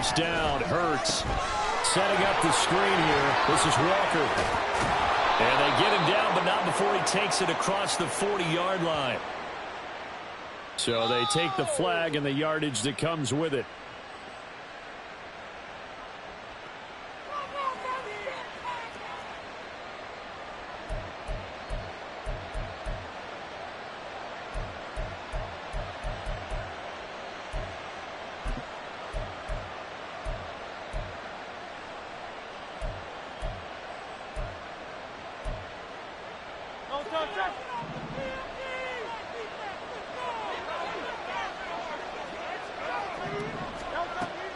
first down. Hurts setting up the screen here. This is Walker. And they get him down, but not before he takes it across the 40-yard line. So they take the flag and the yardage that comes with it.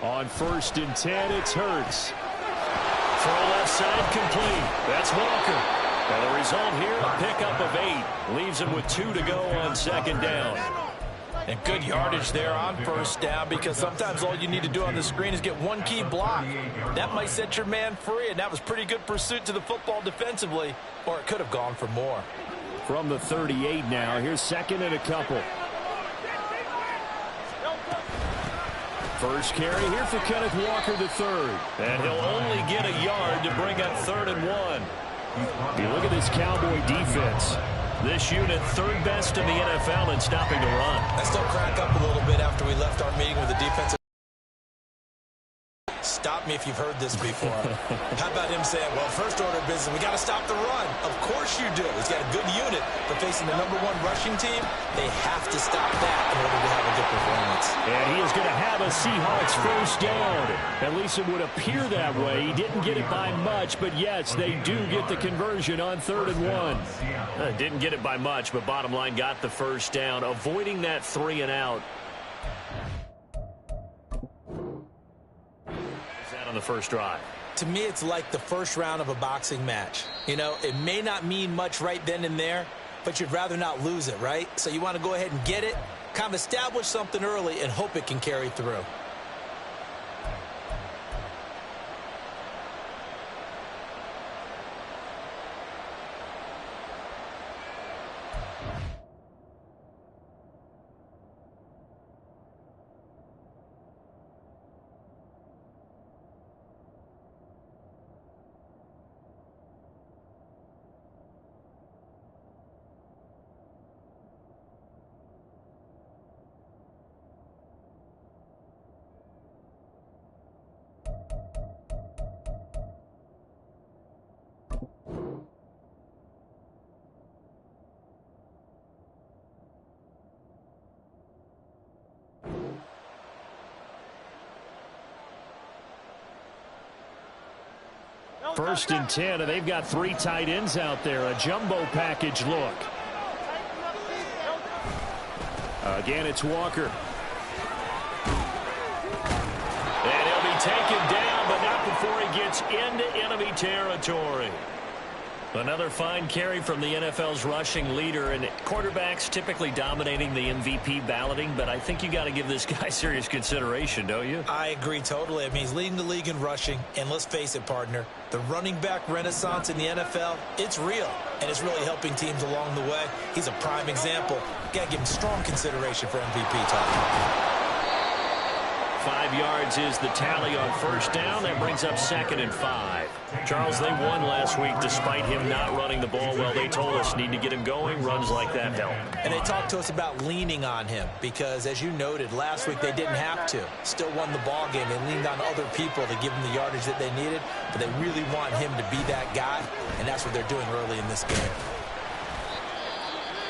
On 1st and 10, it's Hurts. Throw left side complete. That's Walker. And the result here, a pickup of 8. Leaves him with 2 to go on 2nd down. And good yardage there on 1st down, because sometimes all you need to do on the screen is get one key block. That might set your man free, and that was pretty good pursuit to the football defensively, or it could have gone for more. From the 38 now, here's 2nd and a couple. First carry here for Kenneth Walker III. And he'll only get a yard to bring up 3rd and 1. You look at this Cowboy defense. This unit 3rd best in the NFL in stopping the run. I still crack up a little bit after we left our meeting with the defensive. Stop me if you've heard this before. How about him saying, well, first order of business, we got to stop the run. Of course you do. He's got a good unit, but facing the #1 rushing team, they have to stop that in order to have a good performance. And he is going to have a Seahawks first down. At least it would appear that way. He didn't get it by much, but yes, they do get the conversion on 3rd and 1. Didn't get it by much, but bottom line got the first down, avoiding that 3 and out. On the first drive. To me, it's like the first round of a boxing match. You know, it may not mean much right then and there, but you'd rather not lose it, right? So you want to go ahead and get it, kind of establish something early, and hope it can carry through. First and 10, and they've got 3 tight ends out there. A jumbo package look. Again, it's Walker. And he'll be taken down, but not before he gets into enemy territory. Another fine carry from the NFL's rushing leader, and quarterbacks typically dominating the MVP balloting, but I think you got to give this guy serious consideration, don't you? I agree totally. I mean, he's leading the league in rushing, and let's face it, partner, the running back renaissance in the NFL, it's real, and it's really helping teams along the way. He's a prime example. Got to give him strong consideration for MVP talk. 5 yards is the tally on first down. That brings up 2nd and 5. Charles, they won last week despite him not running the ball well. They told us need to get him going. Runs like that help. And they talked to us about leaning on him because, as you noted, last week they didn't have to. Still won the ball game. They leaned on other people to give them the yardage that they needed, but they really want him to be that guy, and that's what they're doing early in this game.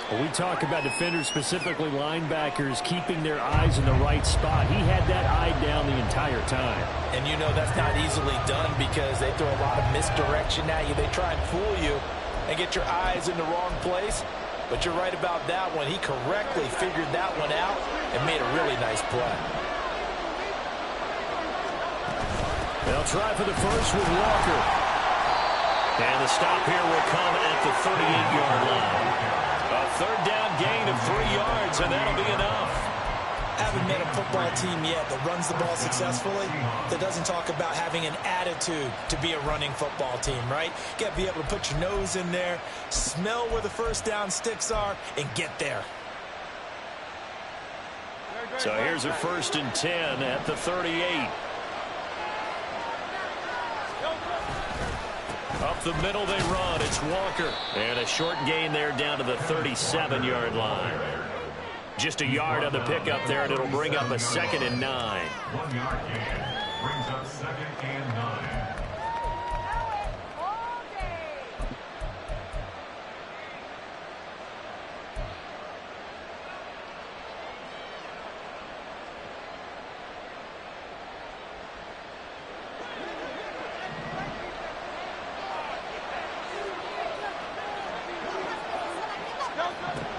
When we talk about defenders, specifically linebackers, keeping their eyes in the right spot, he had that eye down the entire time. And you know that's not easily done because they throw a lot of misdirection at you. They try and fool you and get your eyes in the wrong place. But you're right about that one. He correctly figured that one out and made a really nice play. They'll try for the first with Walker. And the stop here will come at the 38-yard line. A 3rd down gain of 3 yards, and that'll be enough. Haven't met a football team yet that runs the ball successfully, that doesn't talk about having an attitude to be a running football team, right? You got to be able to put your nose in there, smell where the first down sticks are, and get there. So here's a 1st and 10 at the 38. the middle they run. It's Walker. And a short gain there down to the 37-yard line. Just a yard on the pickup there, and it'll bring up a 2nd and 9. 1 yard gain. Brings up 2nd and 9.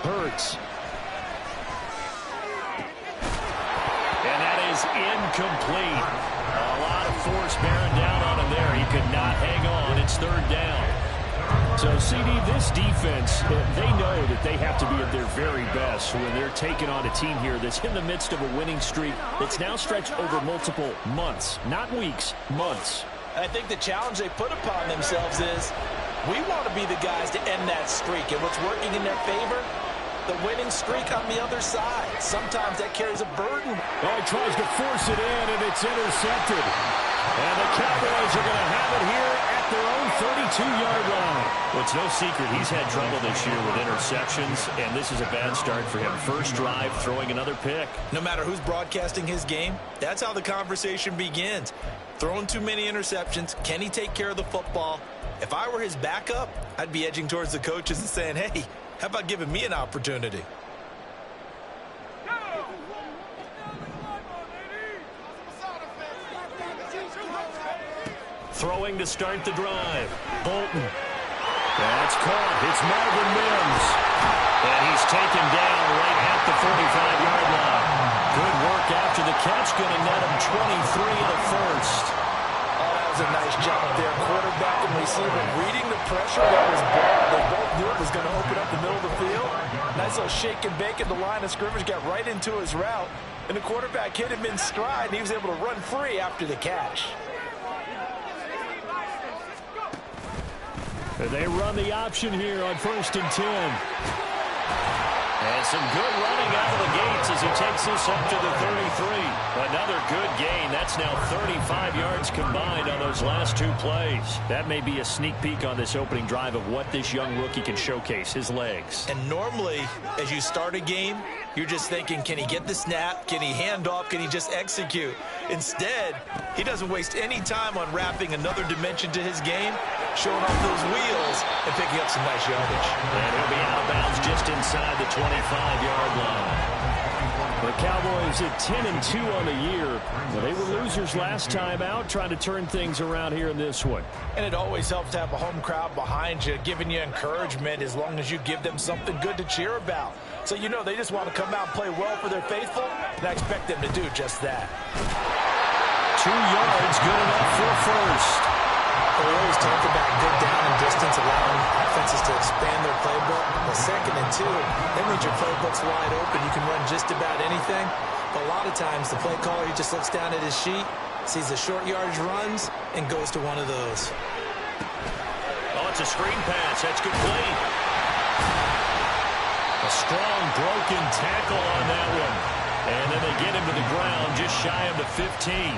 Hurts. And that is incomplete. A lot of force bearing down on him there. He could not hang on. It's 3rd down. So, CD, this defense, they know that they have to be at their very best when they're taking on a team here that's in the midst of a winning streak that's now stretched over multiple months, not weeks, months. I think the challenge they put upon themselves is we want to be the guys to end that streak. And what's working in their favor? The winning streak on the other side. Sometimes that carries a burden. Oh, he tries to force it in, and it's intercepted. And the Cowboys are going to have it here at their own 32-yard line. Well, it's no secret he's had trouble this year with interceptions, and this is a bad start for him. First drive, throwing another pick. No matter who's broadcasting his game, that's how the conversation begins. Throwing too many interceptions. Can he take care of the football? If I were his backup, I'd be edging towards the coaches and saying, hey, how about giving me an opportunity? Throwing to start the drive. Bolton. That's caught. It's Marvin Mims. And he's taken down right at the 45-yard line. Good work after the catch. Going to net him 23 in the first. A nice job there. Quarterback and receiver reading the pressure that was brought. They both knew it was going to open up the middle of the field. Nice little shake and bake at the line of scrimmage. Got right into his route. And the quarterback hit him in stride. And he was able to run free after the catch. They run the option here on 1st and 10. And some good running out of the gates as he takes this up to the 33. Another good gain. That's now 35 yards combined on those last 2 plays. That may be a sneak peek on this opening drive of what this young rookie can showcase, his legs. And normally, as you start a game, you're just thinking, can he get the snap? Can he hand off? Can he just execute? Instead, he doesn't waste any time on wrapping another dimension to his game, showing off those wheels, and picking up some nice yardage. And he'll be out of bounds just inside the 25-yard line. The Cowboys at 10-2 on the year. They were losers last time out, trying to turn things around here in this one. And it always helps to have a home crowd behind you, giving you encouragement as long as you give them something good to cheer about. So you know they just want to come out and play well for their faithful, and I expect them to do just that. 2 yards, good enough for first. We always talk about good down and distance, allowing offenses to expand their playbook. But 2nd and 2, that means your playbook's wide open. You can run just about anything. But a lot of times, the play caller, he just looks down at his sheet, sees the short yardage runs, and goes to one of those. Oh, it's a screen pass. That's complete. A strong broken tackle on that one. And then they get him to the ground just shy of the 15.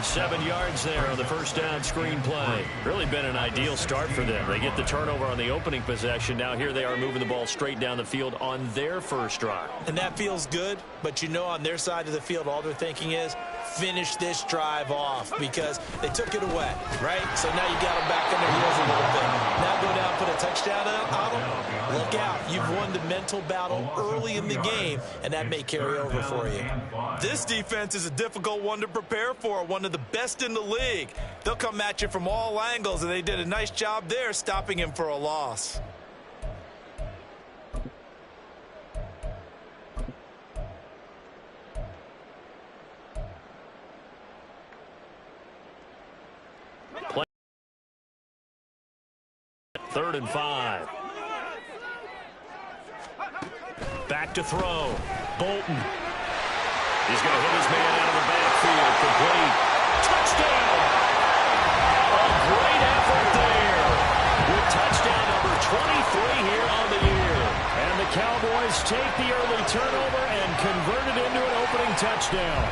7 yards there on the first down screen play. Really been an ideal start for them. They get the turnover on the opening possession. Now here they are moving the ball straight down the field on their first drive. And that feels good, but you know on their side of the field all they're thinking is finish this drive off because they took it away, right? So now you got them back on their heels a little bit. Now go down, put a touchdown on them. Look out. You've won the mental battle early in the game, and that may carry over for you. This defense is a difficult one to prepare for, one of the best in the league. They'll come at you from all angles, and they did a nice job there stopping him for a loss. Third and 5. Back to throw. Bolton. He's going to hit his man out of the backfield. Complete. Touchdown! A great effort there. With touchdown number 23 here on the year. And the Cowboys take the early turnover and convert it into an opening touchdown.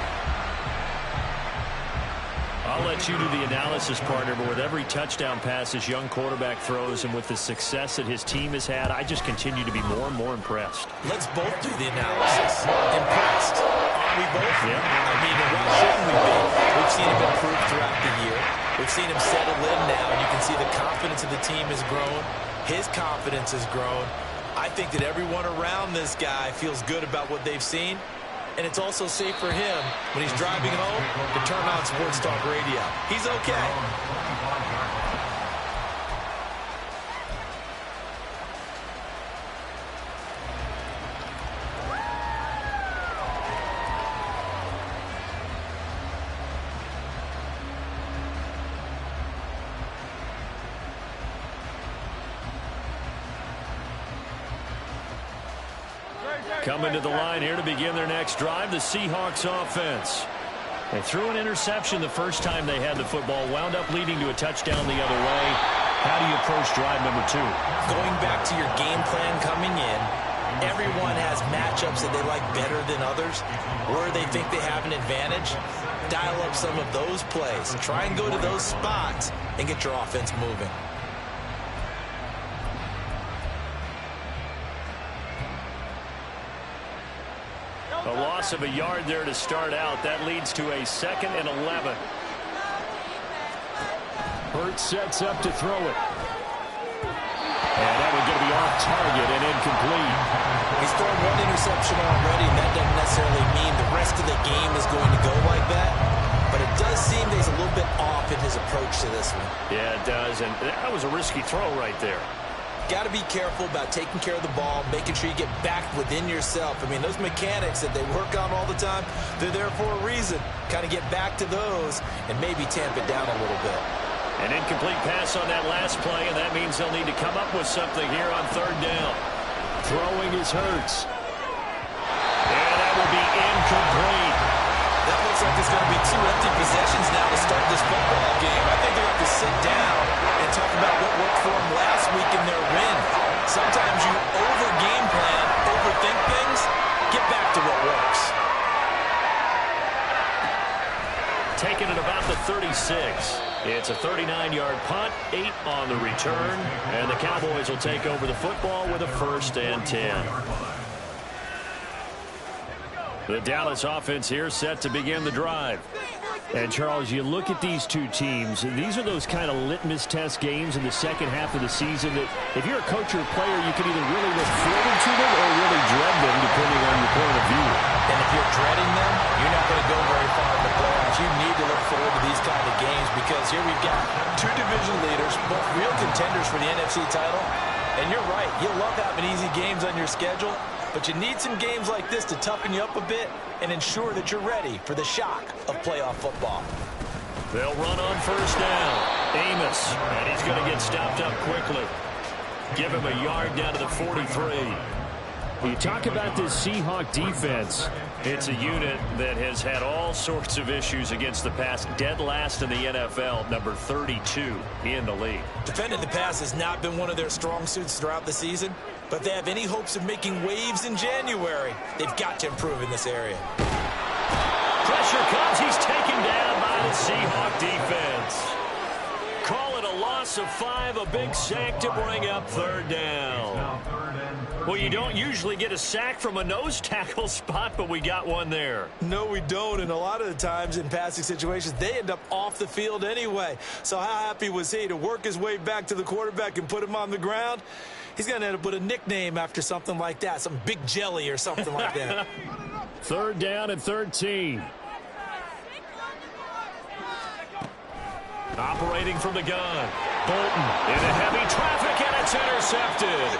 I'll let you do the analysis, partner, but with every touchdown pass this young quarterback throws and with the success that his team has had, I just continue to be more and more impressed. Let's both do the analysis. Impressed. Aren't we both? Yeah. I mean, why shouldn't we be? We've seen him improve throughout the year. We've seen him settle in now, and you can see the confidence of the team has grown. His confidence has grown. I think that everyone around this guy feels good about what they've seen. And it's also safe for him when he's driving home to turn on Sports Talk Radio. He's okay. Coming to the line here to begin their next drive, the Seahawks offense. They threw an interception the first time they had the football, wound up leading to a touchdown the other way. How do you approach drive number 2? Going back to your game plan coming in, everyone has matchups that they like better than others, where they think they have an advantage. Dial up some of those plays. Try and go to those spots and get your offense moving. A loss of a yard there to start out. That leads to a 2nd and 11. Hurts sets up to throw it. And that one's going to be off target and incomplete. He's thrown one interception already, and that doesn't necessarily mean the rest of the game is going to go like that. But it does seem that he's a little bit off in his approach to this one. Yeah, it does. And that was a risky throw right there. Got to be careful about taking care of the ball, making sure you get back within yourself. I mean, those mechanics that they work on all the time, they're there for a reason. Kind of get back to those and maybe tamp it down a little bit. An incomplete pass on that last play, and that means they'll need to come up with something here on 3rd down. Throwing is Hurts. And that will be incomplete. That looks like it's going to be 2 empty possessions now to start this football game. I think they're going to have to sit down and talk about what worked for them last week in their win. Sometimes you over-game plan, overthink things, get back to what works. Taking it about the 36. It's a 39-yard punt, 8 on the return, and the Cowboys will take over the football with a 1st and 10. The Dallas offense here set to begin the drive. And, Charles, you look at these two teams, and these are those kind of litmus test games in the second half of the season that if you're a coach or a player, you can either really look forward to them or really dread them, depending on your point of view. And if you're dreading them, you're not going to go very far in the playoffs. You need to look forward to these kind of games because here we've got 2 division leaders, both real contenders for the NFC title. And you're right, you love having easy games on your schedule, but you need some games like this to toughen you up a bit and ensure that you're ready for the shock of playoff football. They'll run on 1st down. Amos, and he's going to get stopped up quickly. Give him a yard down to the 43. You talk about this Seahawk defense. It's a unit that has had all sorts of issues against the pass. Dead last in the NFL, number 32 in the league. Defending the pass has not been one of their strong suits throughout the season, but if they have any hopes of making waves in January, they've got to improve in this area. Pressure comes. He's taken down by the Seahawk defense. Call it a loss of 5, a big sack to bring up 3rd down. Well, you don't usually get a sack from a nose tackle spot, but we got one there. No, we don't, and a lot of the times in passing situations, they end up off the field anyway. So how happy was he to work his way back to the quarterback and put him on the ground? He's going to end up with a nickname after something like that, some Big Jelly or something like that. 3rd down and 13. Operating from the gun. Bolton into heavy traffic, and it's intercepted.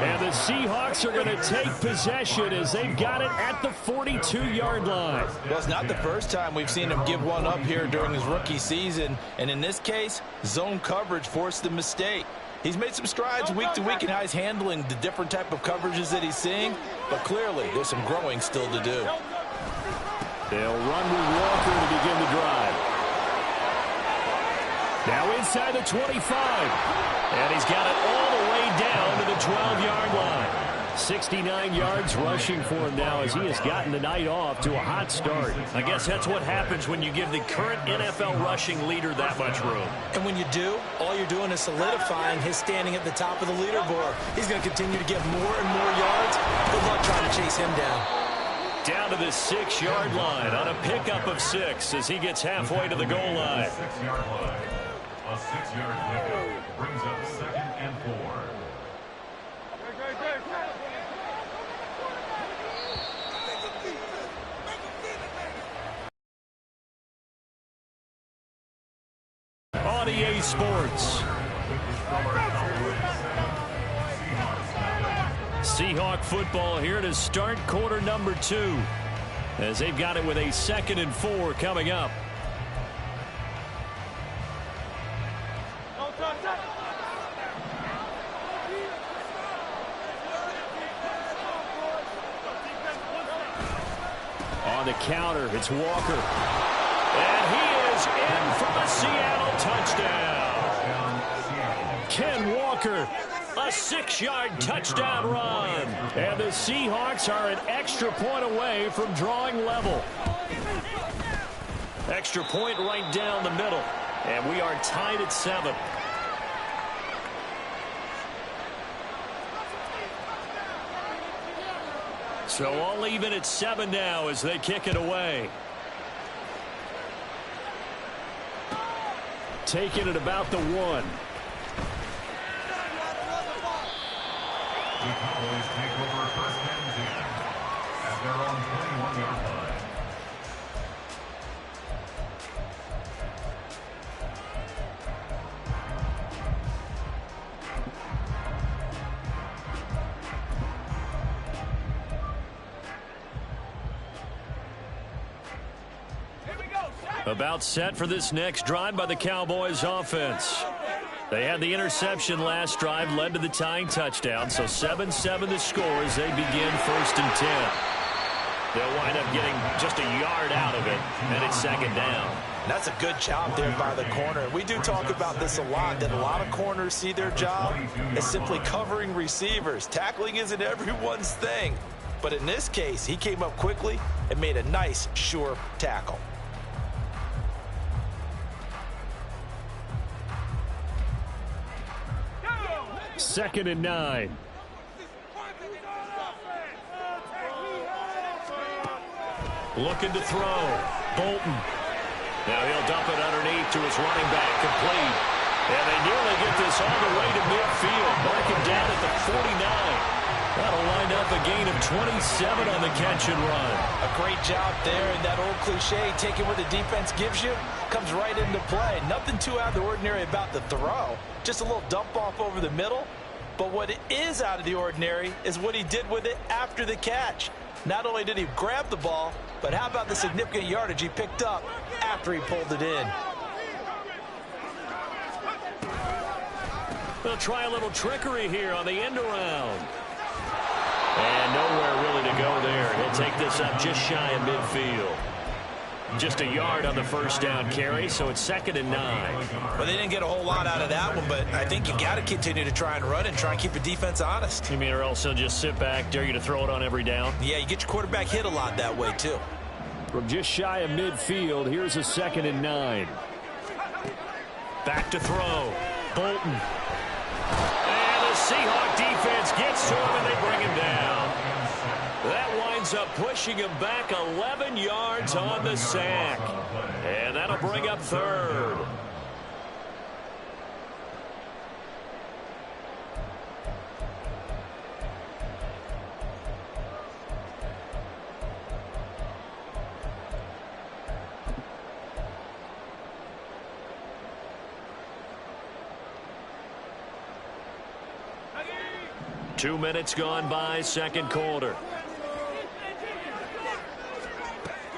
And the Seahawks are going to take possession as they've got it at the 42-yard line. Well, it's not the first time we've seen him give one up here during his rookie season. And in this case, zone coverage forced the mistake. He's made some strides week to week in how he's handling the different type of coverages that he's seeing. But clearly, there's some growing still to do. They'll run with Walker to begin the drive. Now inside the 25. And he's got it all the way down to the 12-yard line. 69 yards rushing for him now as he has gotten the night off to a hot start. I guess that's what happens when you give the current NFL rushing leader that much room. And when you do, all you're doing is solidifying his standing at the top of the leaderboard. He's going to continue to get more and more yards. Good luck trying to chase him down. Down to the 6-yard line on a pickup of 6 as he gets halfway to the goal line. 6-yard line. A 6-yard pickup brings up 2nd and 4. On EA Sports. Seahawk football here to start quarter number 2 as they've got it with a 2nd and 4 coming up. On the counter, it's Walker. And he is in for a Seattle touchdown. Ken Walker, a 6-yard touchdown run. And the Seahawks are an extra point away from drawing level. Extra point right down the middle. And we are tied at 7. So all even at 7 now as they kick it away. Taking it about the 1. The Cowboys take over 1st and 10 at their own 21-yard line. About set for this next drive by the Cowboys offense. They had the interception last drive, led to the tying touchdown, so 7-7 the score as they begin 1st and 10. They'll wind up getting just a yard out of it, and it's 2nd down. That's a good job there by the corner. We do talk about this a lot, that a lot of corners see their job as simply covering receivers. Tackling isn't everyone's thing. But in this case, he came up quickly and made a nice, sure tackle. Second and 9. Looking to throw. Bolton. Now he'll dump it underneath to his running back. Complete. And they nearly get this all the way to midfield. Marking down at the 49. That'll wind up a gain of 27 on the catch and run. A great job there, and that old cliche, taking what the defense gives you, comes right into play. Nothing too out of the ordinary about the throw. Just a little dump off over the middle. But what is out of the ordinary is what he did with it after the catch. Not only did he grab the ball, but how about the significant yardage he picked up after he pulled it in. They'll try a little trickery here on the end around. And nowhere really to go there. He'll take this up just shy of midfield. Just a yard on the 1st down carry, so it's 2nd and 9. Well, they didn't get a whole lot out of that one, but I think you got to continue to try and run and try and keep the defense honest. You mean or else he'll just sit back, dare you to throw it on every down? Yeah, you get your quarterback hit a lot that way, too. From just shy of midfield, here's a 2nd and 9. Back to throw. Bolton. And the Seahawk defense gets to him and they bring him down. That winds up pushing him back 11 yards on the sack. And that'll bring up 3rd. Two minutes gone by, 2nd quarter.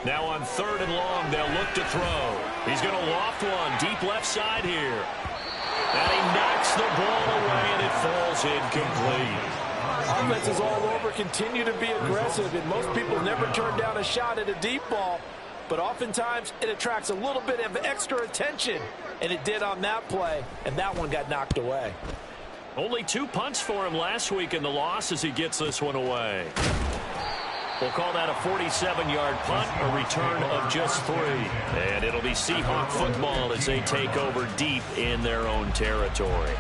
Now on 3rd and long, they'll look to throw. He's going to loft one deep left side here. And he knocks the ball away, and it falls incomplete. Offenses all over continue to be aggressive, and most people never turn down a shot at a deep ball. But oftentimes, it attracts a little bit of extra attention. And it did on that play, and that one got knocked away. Only 2 punts for him last week in the loss as he gets this one away. We'll call that a 47-yard punt, a return of just 3. And it'll be Seahawk football as they take over deep in their own territory.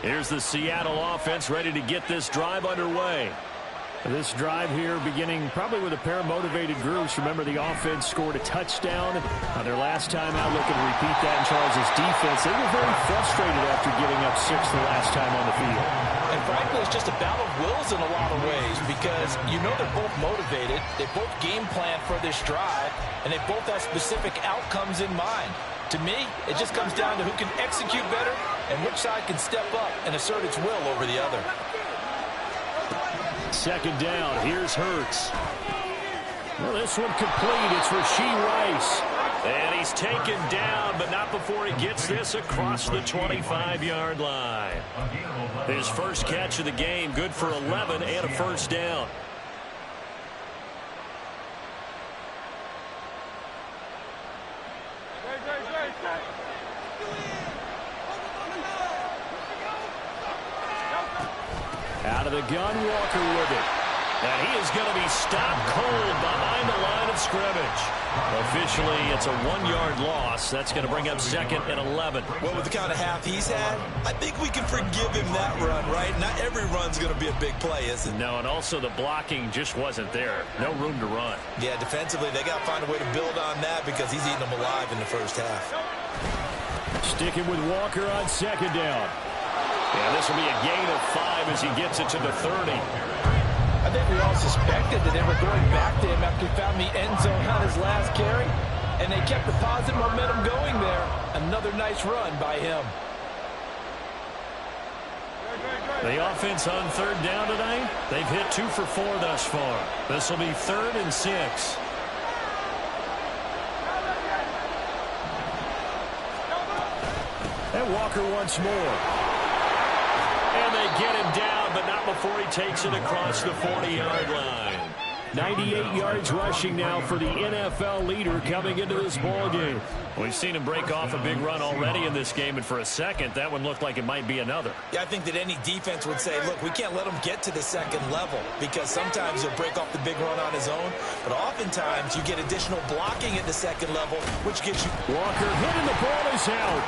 Here's the Seattle offense ready to get this drive underway. This drive here beginning probably with a pair of motivated groups. Remember, the offense scored a touchdown on their last time out, looking to repeat that in Charles' defense. They were very frustrated after giving up 6 the last time on the field. And frankly, it's just a battle of wills in a lot of ways because you know they're both motivated. They both game plan for this drive, and they both have specific outcomes in mind. To me, it just comes down to who can execute better and which side can step up and assert its will over the other. Second down, here's Hurts. Well, this one complete. It's Rashee Rice. And he's taken down, but not before he gets this across the 25-yard line. His first catch of the game, good for 11 and a first down. Out of the gun, Walker with it. And he is going to be stopped cold behind the line of scrimmage. Officially, it's a 1-yard loss. That's going to bring up 2nd and 11. Well, with the kind of half he's had, I think we can forgive him that run, right? Not every run's going to be a big play, is it? No, and also the blocking just wasn't there. No room to run. Yeah, defensively, they got to find a way to build on that because he's eating them alive in the first half. Sticking with Walker on second down. Yeah, this will be a gain of 5 as he gets it to the 30. I think we all suspected that they were going back to him after he found the end zone on his last carry, and they kept the positive momentum going there. Another nice run by him. The offense on third down tonight, they've hit 2 for 4 thus far. This will be 3rd and 6. And Walker once more. And they get him down, but not before he takes it across the 40-yard line. 98 yards rushing now for the NFL leader coming into this ballgame. We've seen him break off a big run already in this game, and for a second, that one looked like it might be another. Yeah, I think that any defense would say, look, we can't let him get to the second level because sometimes he'll break off the big run on his own, but oftentimes you get additional blocking at the second level, which gets you... Walker hitting, the ball is out.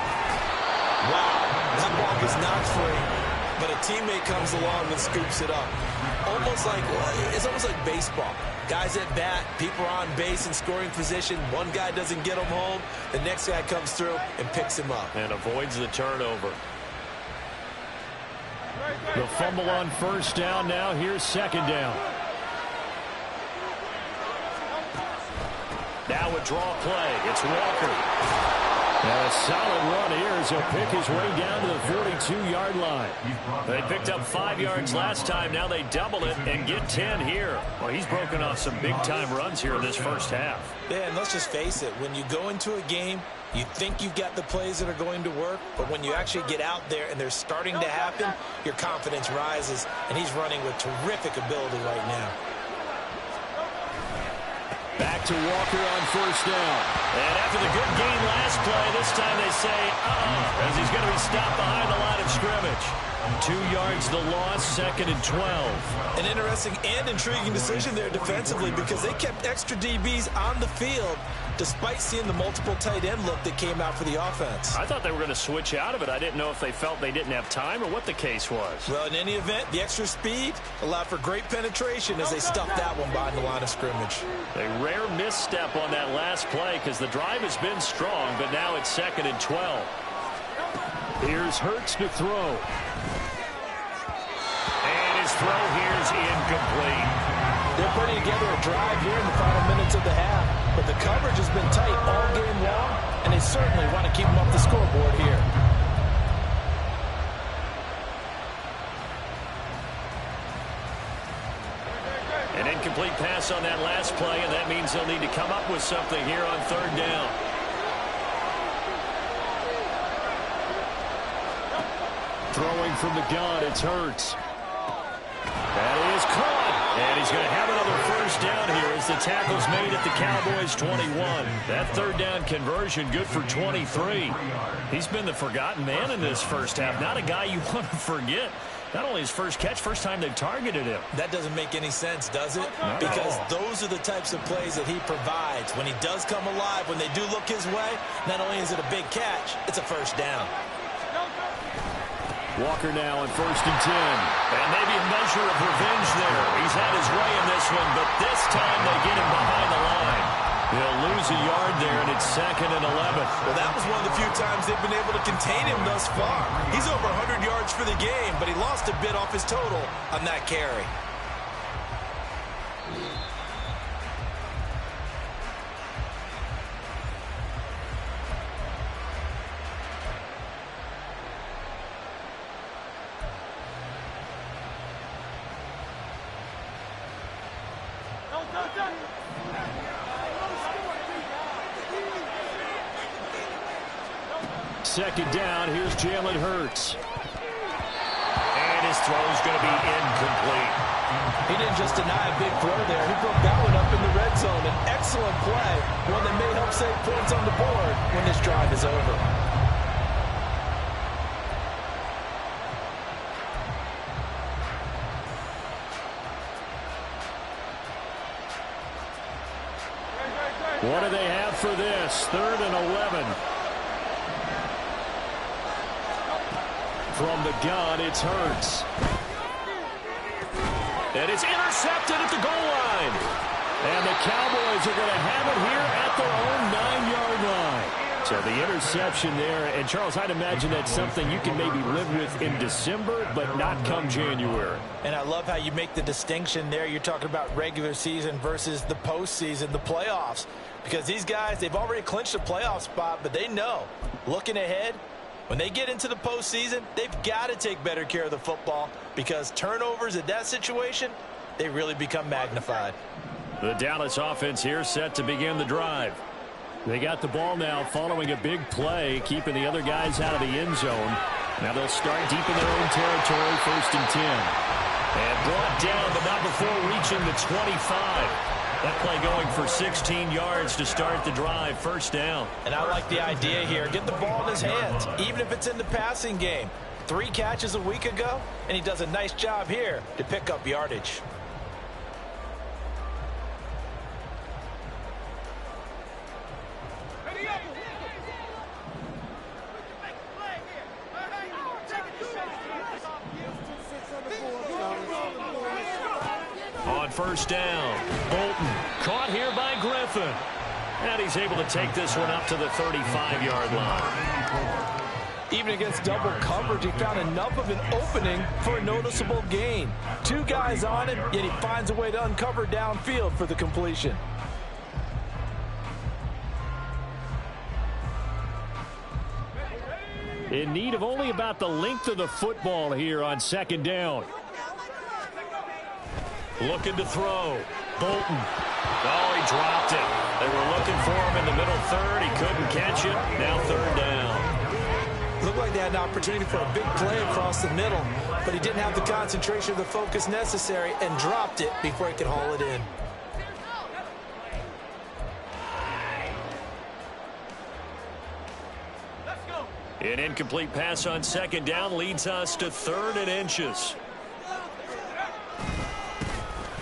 Wow, that ball is not free. But a teammate comes along and scoops it up. It's almost like baseball. Guys at bat, people are on base in scoring position. One guy doesn't get him home. The next guy comes through and picks him up. And avoids the turnover. The fumble on first down now. Here's second down. Now a draw play. It's Walker. And a solid run here as he'll pick his way down to the 42-yard line. They picked up 5 yards last time. Now they double it and get 10 here. Well, he's broken off some big-time runs here in this first half. Yeah, and let's just face it. When you go into a game, you think you've got the plays that are going to work, but when you actually get out there and they're starting to happen, your confidence rises, and he's running with terrific ability right now. Back to Walker on first down. And after the good game last play, this time they say, as he's going to be stopped behind the line of scrimmage. 2 yards the loss, 2nd and 12. An interesting and intriguing decision there defensively because they kept extra DBs on the field despite seeing the multiple tight end look that came out for the offense. I thought they were going to switch out of it. I didn't know if they felt they didn't have time or what the case was. Well, in any event, the extra speed allowed for great penetration as they stuffed that one behind the line of scrimmage. A rare misstep on that last play because the drive has been strong, but now it's 2nd and 12. Here's Hurts to throw. And his throw here is incomplete. They're putting together a drive here in the final minutes of the half, but the coverage has been tight all game long, and they certainly want to keep them off the scoreboard here. An incomplete pass on that last play, and that means they'll need to come up with something here on third down. Throwing from the gun, it's Hurts. That is caught. And he's going to have another first down here as the tackle's made at the Cowboys' 21. That third down conversion good for 23. He's been the forgotten man in this first half. Not a guy you want to forget. Not only his first catch, first time they've targeted him. That doesn't make any sense, does it? Not because those are the types of plays that he provides. When he does come alive, when they do look his way, not only is it a big catch, it's a first down. Walker now on 1st and 10. And maybe a measure of revenge there. He's had his way in this one, but this time they get him behind the line. He'll lose a yard there, and it's 2nd and 11. Well, that was one of the few times they've been able to contain him thus far. He's over 100 yards for the game, but he lost a bit off his total on that carry. Second down, here's Jalen Hurts. And his throw's going to be incomplete. He didn't just deny a big throw there. He broke that one up in the red zone. An excellent play, one that may help save points on the board when this drive is over. What do they have for this? 3rd and 11. From the gun, it's Hurts. And it's intercepted at the goal line. And the Cowboys are going to have it here at their own 9-yard line. So the interception there. And, Charles, I'd imagine that's something you can maybe live with in December, but not come January. And I love how you make the distinction there. You're talking about regular season versus the postseason, the playoffs. Because these guys, they've already clinched a playoff spot, but they know, looking ahead, when they get into the postseason, they've got to take better care of the football because turnovers at that situation, they really become magnified. The Dallas offense here set to begin the drive. They got the ball now following a big play, keeping the other guys out of the end zone. Now they'll start deep in their own territory, 1st and 10. And brought down, but not before reaching the 25. That play going for 16 yards to start the drive, 1st down. And I like the idea here. Get the ball in his hands, even if it's in the passing game. 3 catches a week ago, and he does a nice job here to pick up yardage. On 1st down, Bolton caught here by Griffin. And he's able to take this one up to the 35-yard line. Even against double coverage, he found enough of an opening for a noticeable gain. 2 guys on him, yet he finds a way to uncover downfield for the completion. In need of only about the length of the football here on 2nd down. Looking to throw. Bolton. Oh, he dropped it. They were looking for him in the middle 3rd. He couldn't catch it. Now 3rd down. Looked like they had an opportunity for a big play across the middle, but he didn't have the concentration or the focus necessary and dropped it before he could haul it in. An incomplete pass on 2nd down leads us to 3rd and inches.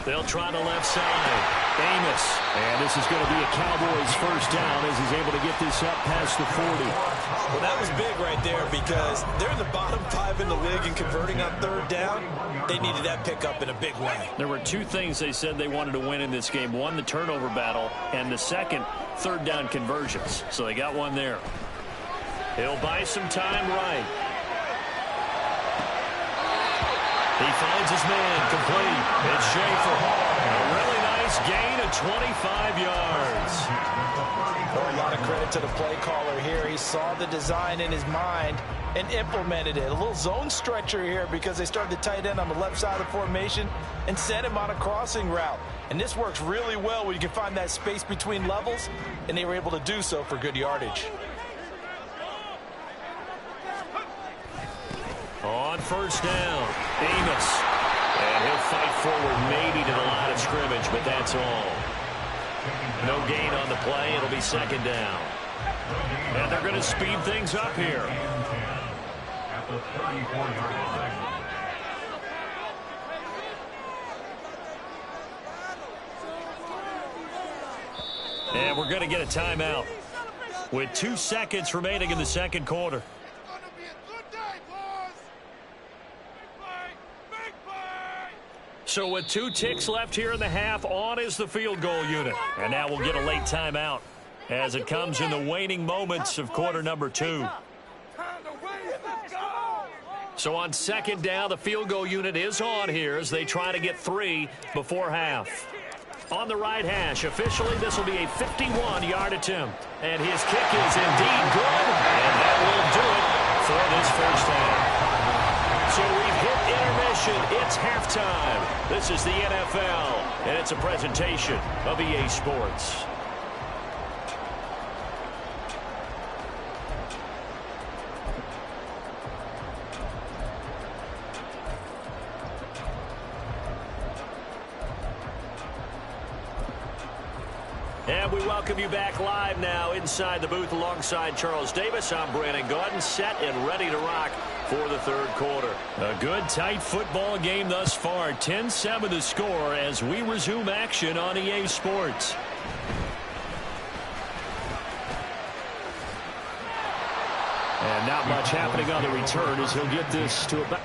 They'll try the left side. Amos. And this is going to be a Cowboys 1st down as he's able to get this up past the 40. Well, that was big right there because they're in the bottom 5 in the league and converting on 3rd down. They needed that pickup in a big way. There were 2 things they said they wanted to win in this game. One, the turnover battle, and the second, 3rd down conversions. So they got one there. He'll buy some time right. He finds his man complete. It's Schaefer. A really nice gain of 25 yards. A lot of credit to the play caller here. He saw the design in his mind and implemented it. A little zone stretcher here because they started the tight end on the left side of the formation and sent him on a crossing route. And this works really well when you can find that space between levels, and they were able to do so for good yardage. On 1st down, Amos. And he'll fight forward maybe to the line of scrimmage, but that's all. No gain on the play. It'll be second down. And they're going to speed things up here. At the 34-yard line. And we're going to get a timeout with 2 seconds remaining in the second quarter. So with 2 ticks left here in the half, on is the field goal unit. And now we'll get a late timeout as it comes in the waning moments of quarter number 2. So on second down, the field goal unit is on here as they try to get 3 before half. On the right hash, officially this will be a 51-yard attempt. And his kick is indeed good, and that will do it for this first half. So we've hit intermission. It's halftime. This is the NFL, and it's a presentation of EA Sports. And we welcome you back live now inside the booth alongside Charles Davis. I'm Brandon Gaudin, set and ready to rock for the third quarter. A good, tight football game thus far. 10-7 the score as we resume action on EA Sports. And not much happening on the return as he'll get this to about...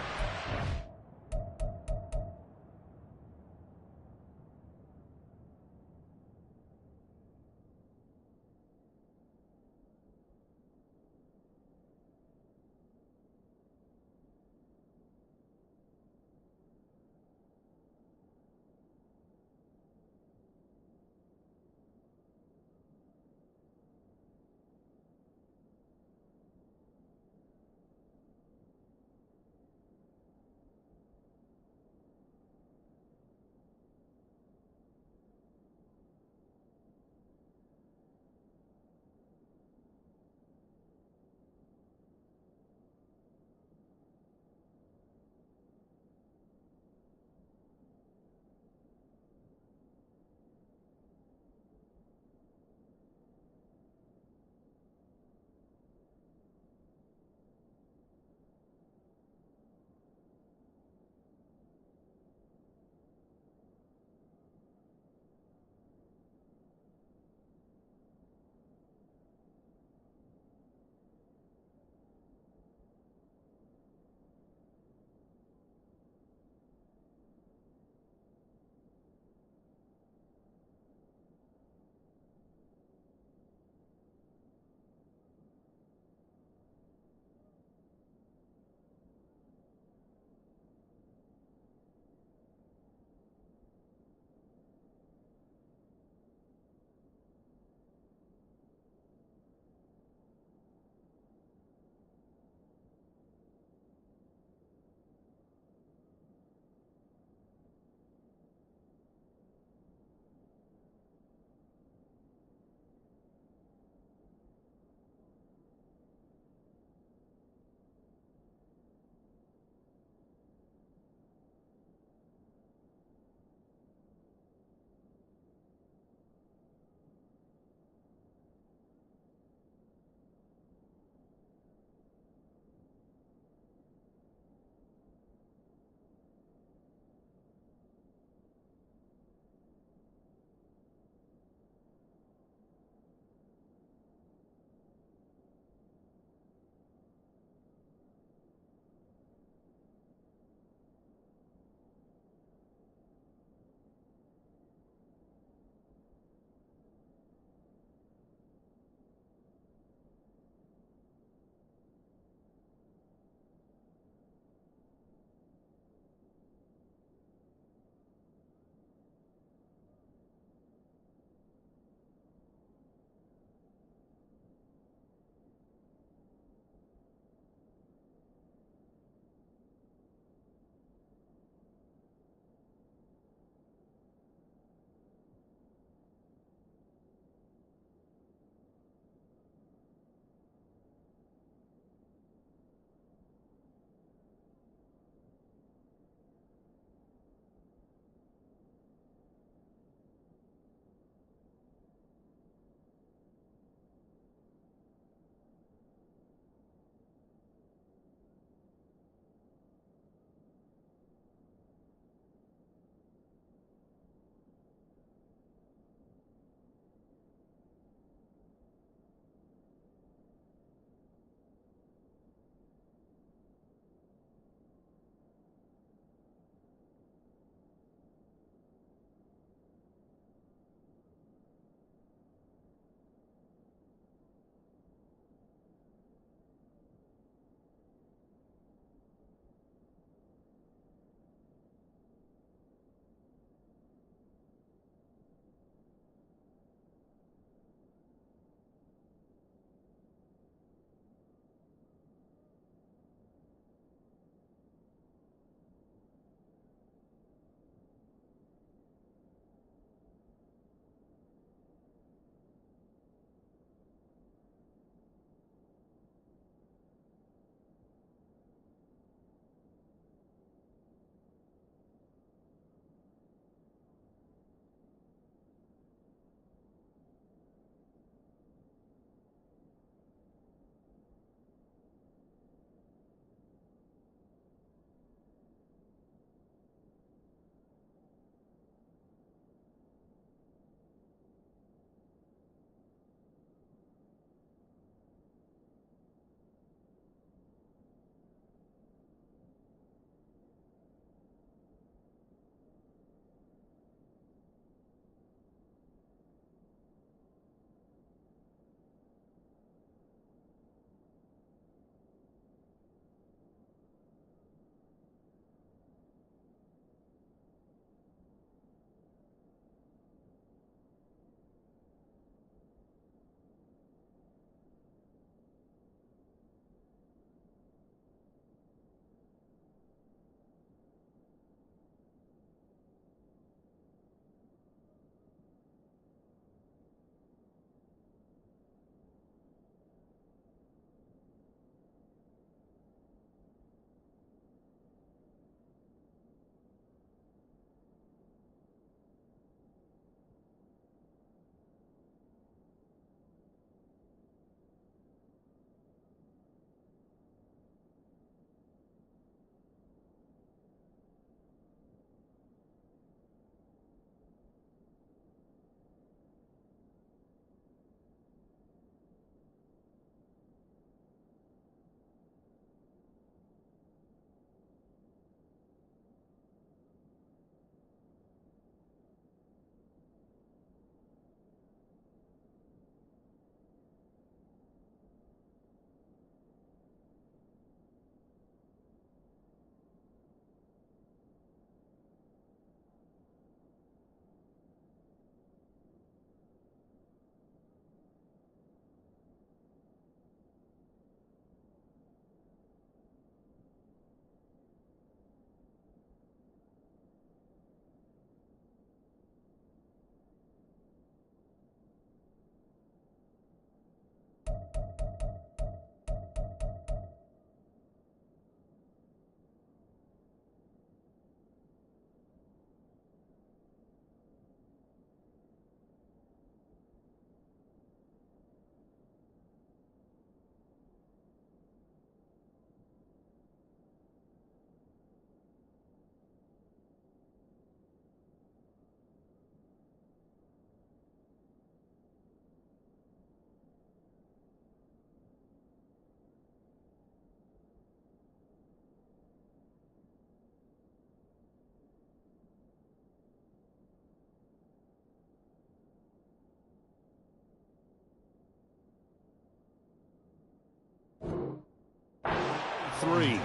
23.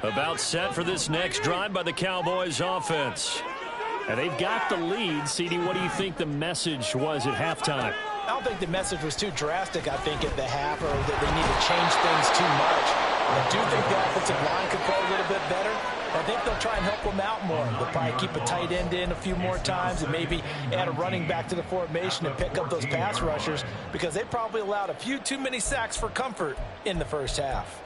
About set for this next drive by the Cowboys offense. And they've got the lead. CD, what do you think the message was at halftime? I don't think the message was too drastic, I think, at the half, or that they need to change things too much. I do think the offensive line could play a little bit better. I think they'll try and help them out more. They'll probably keep a tight end in a few more times and maybe add a running back to the formation and pick up those pass rushers, because they probably allowed a few too many sacks for comfort in the first half.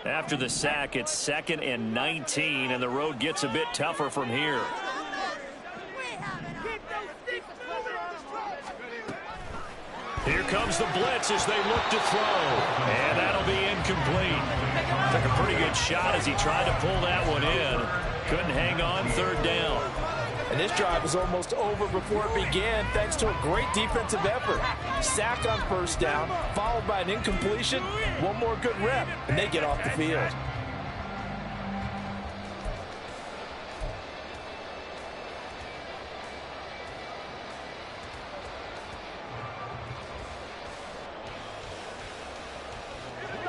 After the sack, it's 2nd and 19, and the road gets a bit tougher from here. Here comes the blitz as they look to throw, and that'll be incomplete. Took a pretty good shot as he tried to pull that one in. Couldn't hang on, 3rd down. And this drive was almost over before it began, thanks to a great defensive effort. Sack on 1st down, followed by an incompletion, one more good rep, and they get off the field.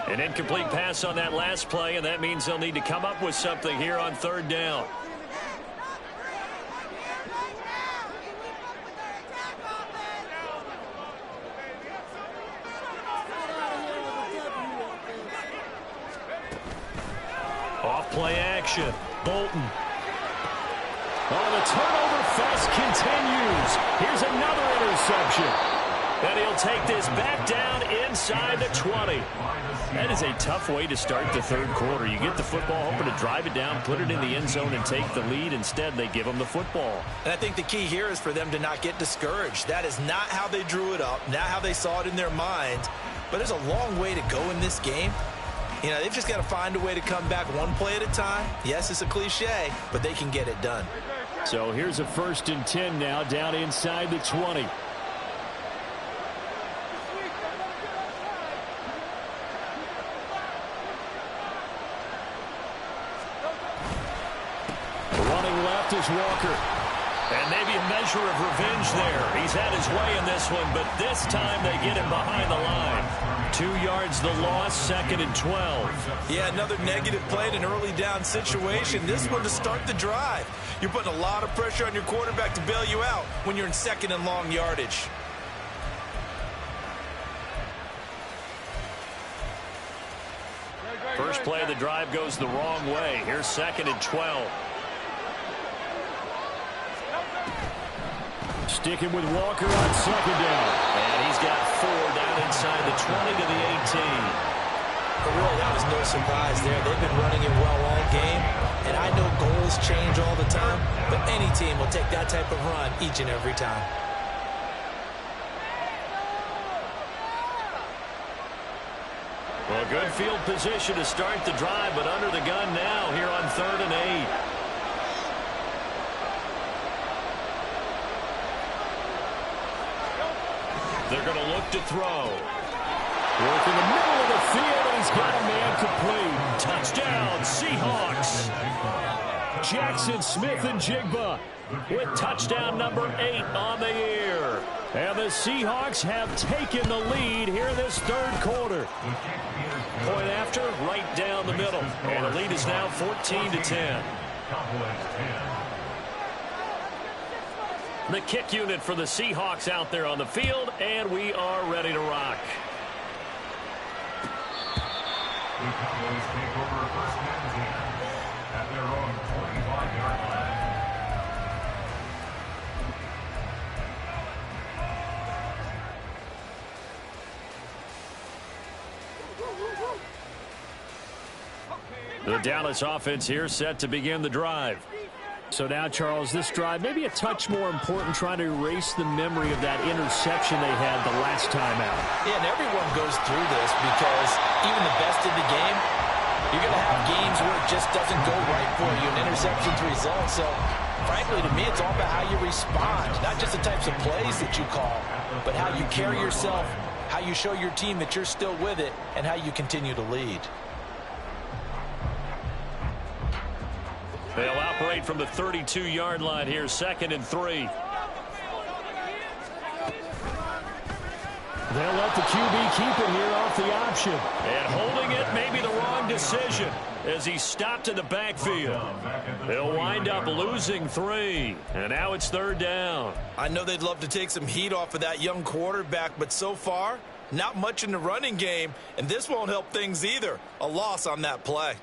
An incomplete pass on that last play, and that means they'll need to come up with something here on 3rd down. Off-play action. Bolton. Oh, the turnover fest continues. Here's another interception. And he'll take this back down inside the 20. That is a tough way to start the 3rd quarter. You get the football, hoping to drive it down, put it in the end zone, and take the lead. Instead, they give them the football. And I think the key here is for them to not get discouraged. That is not how they drew it up, not how they saw it in their minds. But there's a long way to go in this game. You know, they've just got to find a way to come back one play at a time. Yes, it's a cliche, but they can get it done. So here's a 1st and 10 now, down inside the 20. Running left is Walker. And maybe a measure of revenge there. He's had his way in this one, but this time they get him behind the line. 2 yards the loss, 2nd and 12. Yeah, another negative play in an early down situation. This one to start the drive. You're putting a lot of pressure on your quarterback to bail you out when you're in 2nd and long yardage. First play of the drive goes the wrong way. Here's 2nd and 12. Sticking with Walker on 2nd down. And he's got 4 down inside the 20 to the 18. But really, that was no surprise there. They've been running it well all game. And I know goals change all the time, but any team will take that type of run each and every time. Well, good field position to start the drive, but under the gun now here on 3rd and 8. They're going to look to throw. Work in the middle of the field, and he's got a man complete. Touchdown, Seahawks. Jackson Smith and Jigba with touchdown number 8 on the year. And the Seahawks have taken the lead here in this 3rd quarter. Point after, right down the middle. And the lead is now 14-10. The kick unit for the Seahawks out there on the field, and we are ready to rock. The Cowboys take over 1st and 10 at their own 25-yard line. The Dallas offense here set to begin the drive. So now, Charles, this drive maybe a touch more important, trying to erase the memory of that interception they had the last time out. Yeah, and everyone goes through this because even the best in the game, you're going to have games where it just doesn't go right for you, and interceptions result. So, frankly, to me, it's all about how you respond, not just the types of plays that you call, but how you carry yourself, how you show your team that you're still with it, and how you continue to lead. They'll operate from the 32-yard line here, 2nd and 3. They'll let the QB keep it here off the option. And holding it may be the wrong decision as he stopped in the backfield. They'll wind up losing 3. And now it's 3rd down. I know they'd love to take some heat off of that young quarterback, but so far, not much in the running game, and this won't help things either. A loss on that play.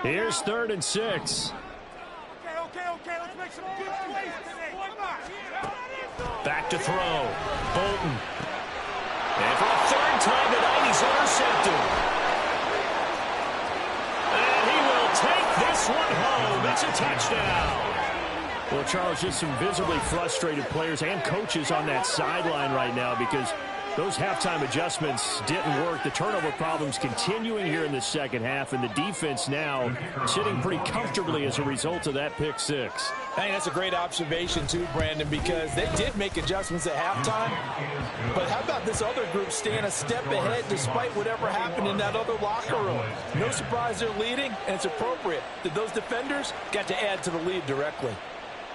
Here's 3rd and 6. Okay, let's make some good plays today. Come on. Back to throw. Bolton. And for a 3rd time tonight, he's intercepted. And he will take this one home. It's a touchdown. Well, Charles, just some visibly frustrated players and coaches on that sideline right now because those halftime adjustments didn't work. The turnover problems continuing here in the second half, and the defense now sitting pretty comfortably as a result of that pick 6. I think that's a great observation, too, Brandon, because they did make adjustments at halftime. But how about this other group staying a step ahead despite whatever happened in that other locker room? No surprise they're leading, and it's appropriate that those defenders got to add to the lead directly.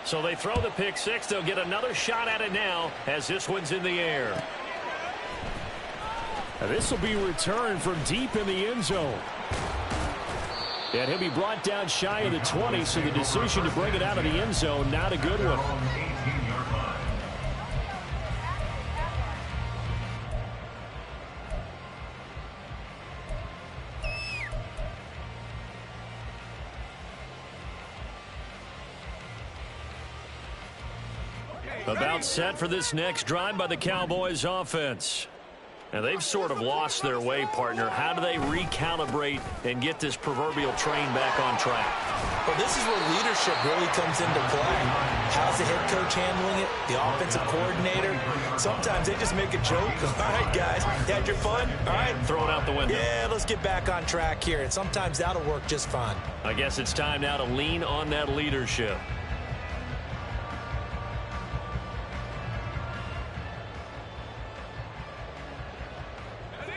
So they throw the pick 6. They'll get another shot at it now as this one's in the air. Now this will be returned from deep in the end zone. And he'll be brought down shy of the 20, so the decision to bring it out of the end zone, not a good one. About set for this next drive by the Cowboys offense. And they've sort of lost their way, partner. How do they recalibrate and get this proverbial train back on track? Well, this is where leadership really comes into play. How's the head coach handling it? The offensive coordinator? Sometimes they just make a joke. All right, guys, you had your fun? All right. Throw it out the window. Yeah, let's get back on track here. And sometimes that'll work just fine. I guess it's time now to lean on that leadership.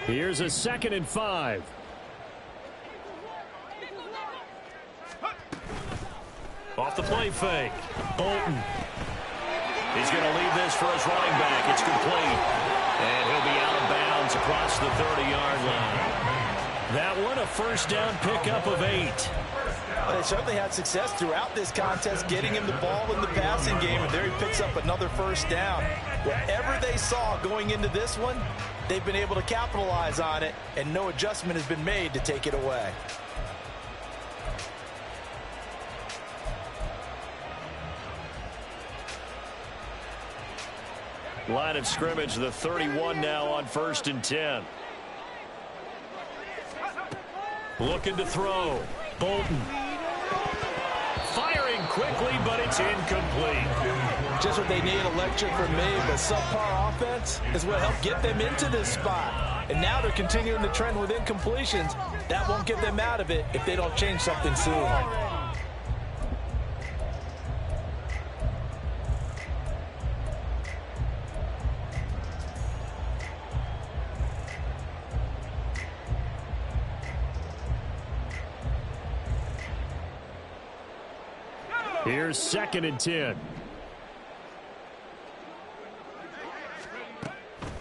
Here's a 2nd and 5. Off the play fake. Bolton. He's going to leave this for his running back. It's complete. And he'll be out of bounds across the 30-yard line. That one a 1st down pickup of 8. Well, they certainly had success throughout this contest getting him the ball in the passing game, and there he picks up another 1st down. Whatever they saw going into this one, they've been able to capitalize on it, and no adjustment has been made to take it away. Line of scrimmage, the 31 now on 1st and 10. Looking to throw. Bolton. Firing quickly, but it's incomplete. Just what they need, a lecture from me, but subpar offense is what helped get them into this spot. And now they're continuing the trend with incompletions. That won't get them out of it if they don't change something soon. Here's 2nd and 10.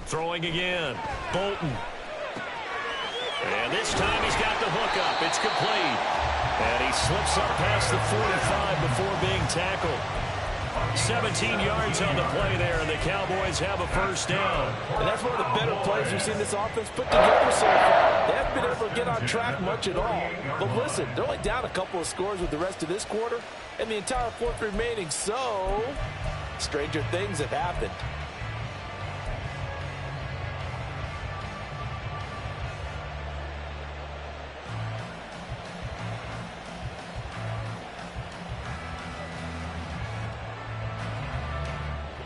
Throwing again. Bolton. And this time he's got the hook up. It's complete. And he slips up past the 45 before being tackled. 17 yards on the play there, and the Cowboys have a 1st down. And that's one of the better plays we've seen this offense put together so far. They haven't been able to get on track much at all. But listen, they're only down a couple of scores with the rest of this quarter and the entire 4th remaining, so stranger things have happened.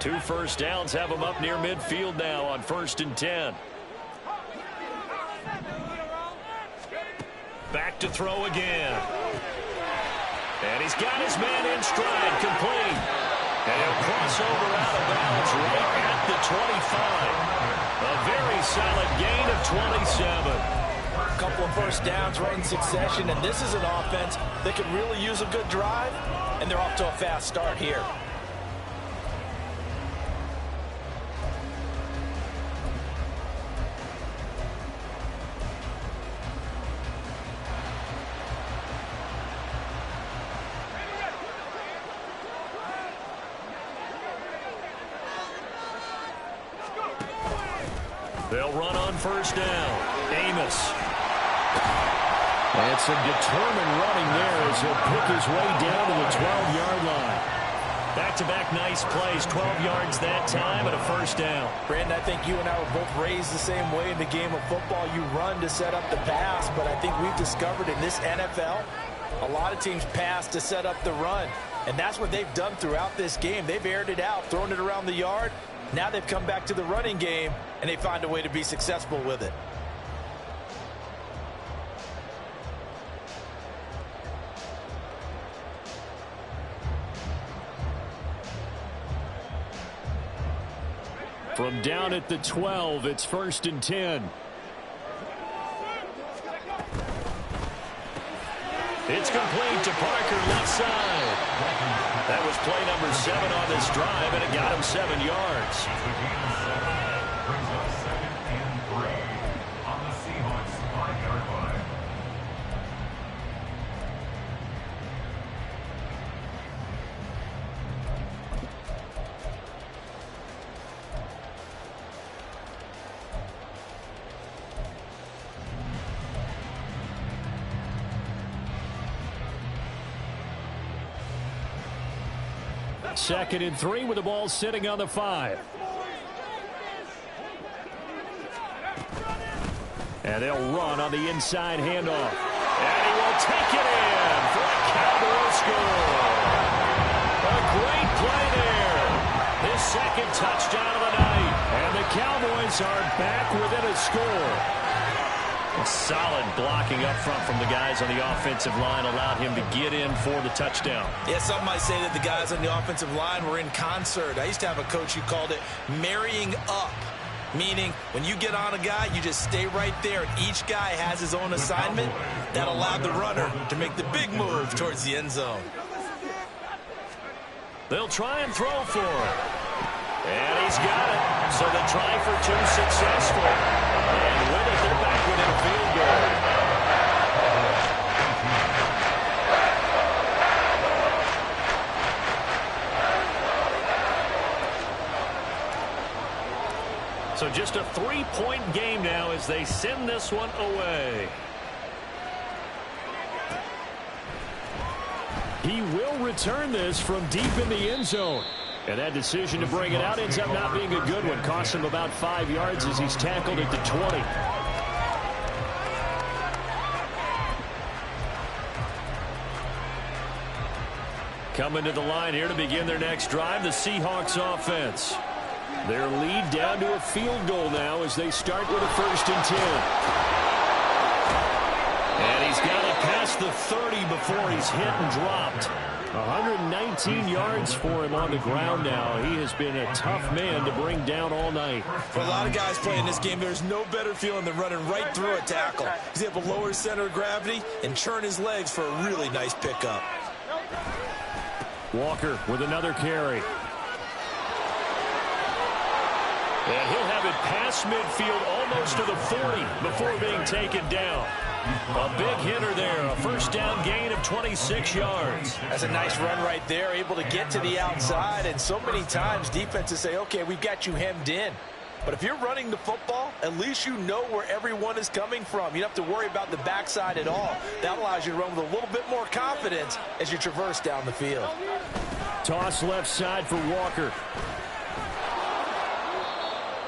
2 first downs have them up near midfield now on 1st and 10. Back to throw again. And he's got his man in stride, complete. And he'll cross over out of bounds right at the 25. A very solid gain of 27. A couple of first downs right in succession, and this is an offense that could really use a good drive, and they're off to a fast start here. They'll run on 1st down. Amos. And some determined running there as he'll pick his way down to the 12-yard line. Back-to-back nice plays. 12 yards that time and a 1st down. Brandon, I think you and I were both raised the same way in the game of football. You run to set up the pass, but I think we've discovered in this NFL, a lot of teams pass to set up the run. And that's what they've done throughout this game. They've aired it out, thrown it around the yard. Now they've come back to the running game, and they find a way to be successful with it. From down at the 12, it's 1st and 10. It's complete to Parker, left side. That was play number 7 on this drive, and it got him 7 yards. Brings up 2nd and 3 on the Seahawks 5-yard line. Second and 3 with the ball sitting on the 5. And they'll run on the inside handoff. And he will take it in for a Cowboy score. A great play there. His 2nd touchdown of the night. And the Cowboys are back within a score. A solid blocking up front from the guys on the offensive line allowed him to get in for the touchdown. Yeah, some might say that the guys on the offensive line were in concert. I used to have a coach who called it marrying up, meaning when you get on a guy, you just stay right there, and each guy has his own assignment. That allowed the runner to make the big move towards the end zone. They'll try and throw for it. And he's got it. So the try for 2 successful. And with it, they're back within a field goal. So just a 3-point game now as they send this one away. He will return this from deep in the end zone. And that decision to bring it out ends up not being a good one. Costs him about 5 yards as he's tackled at the 20. Coming to the line here to begin their next drive, the Seahawks offense. Their lead down to a field goal now as they start with a 1st and 10. And he's got it past the 30 before he's hit and dropped. 119 yards for him on the ground now. He has been a tough man to bring down all night. For a lot of guys playing this game, there's no better feeling than running right through a tackle. He's able to lower his center of gravity and churn his legs for a really nice pickup. Walker with another carry. And he'll have it past midfield almost to the 40 before being taken down. A big hitter there, a 1st down gain of 26 yards. That's a nice run right there, able to get to the outside, and so many times defenses say, okay, we've got you hemmed in. But if you're running the football, at least you know where everyone is coming from. You don't have to worry about the backside at all. That allows you to run with a little bit more confidence as you traverse down the field. Toss left side for Walker.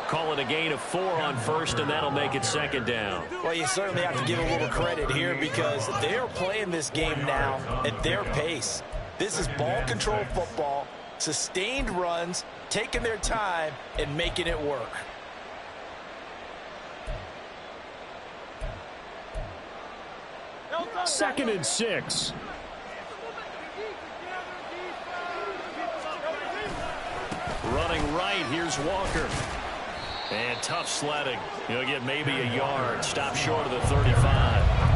Call it a gain of 4 on 1st, and that'll make it 2nd down. Well, you certainly have to give a little credit here because they're playing this game now at their pace. This is ball control football. Sustained runs, taking their time, and making it work. Second and 6. Running right, here's Walker. And tough sledding. He'll get maybe a yard. Stop short of the 35.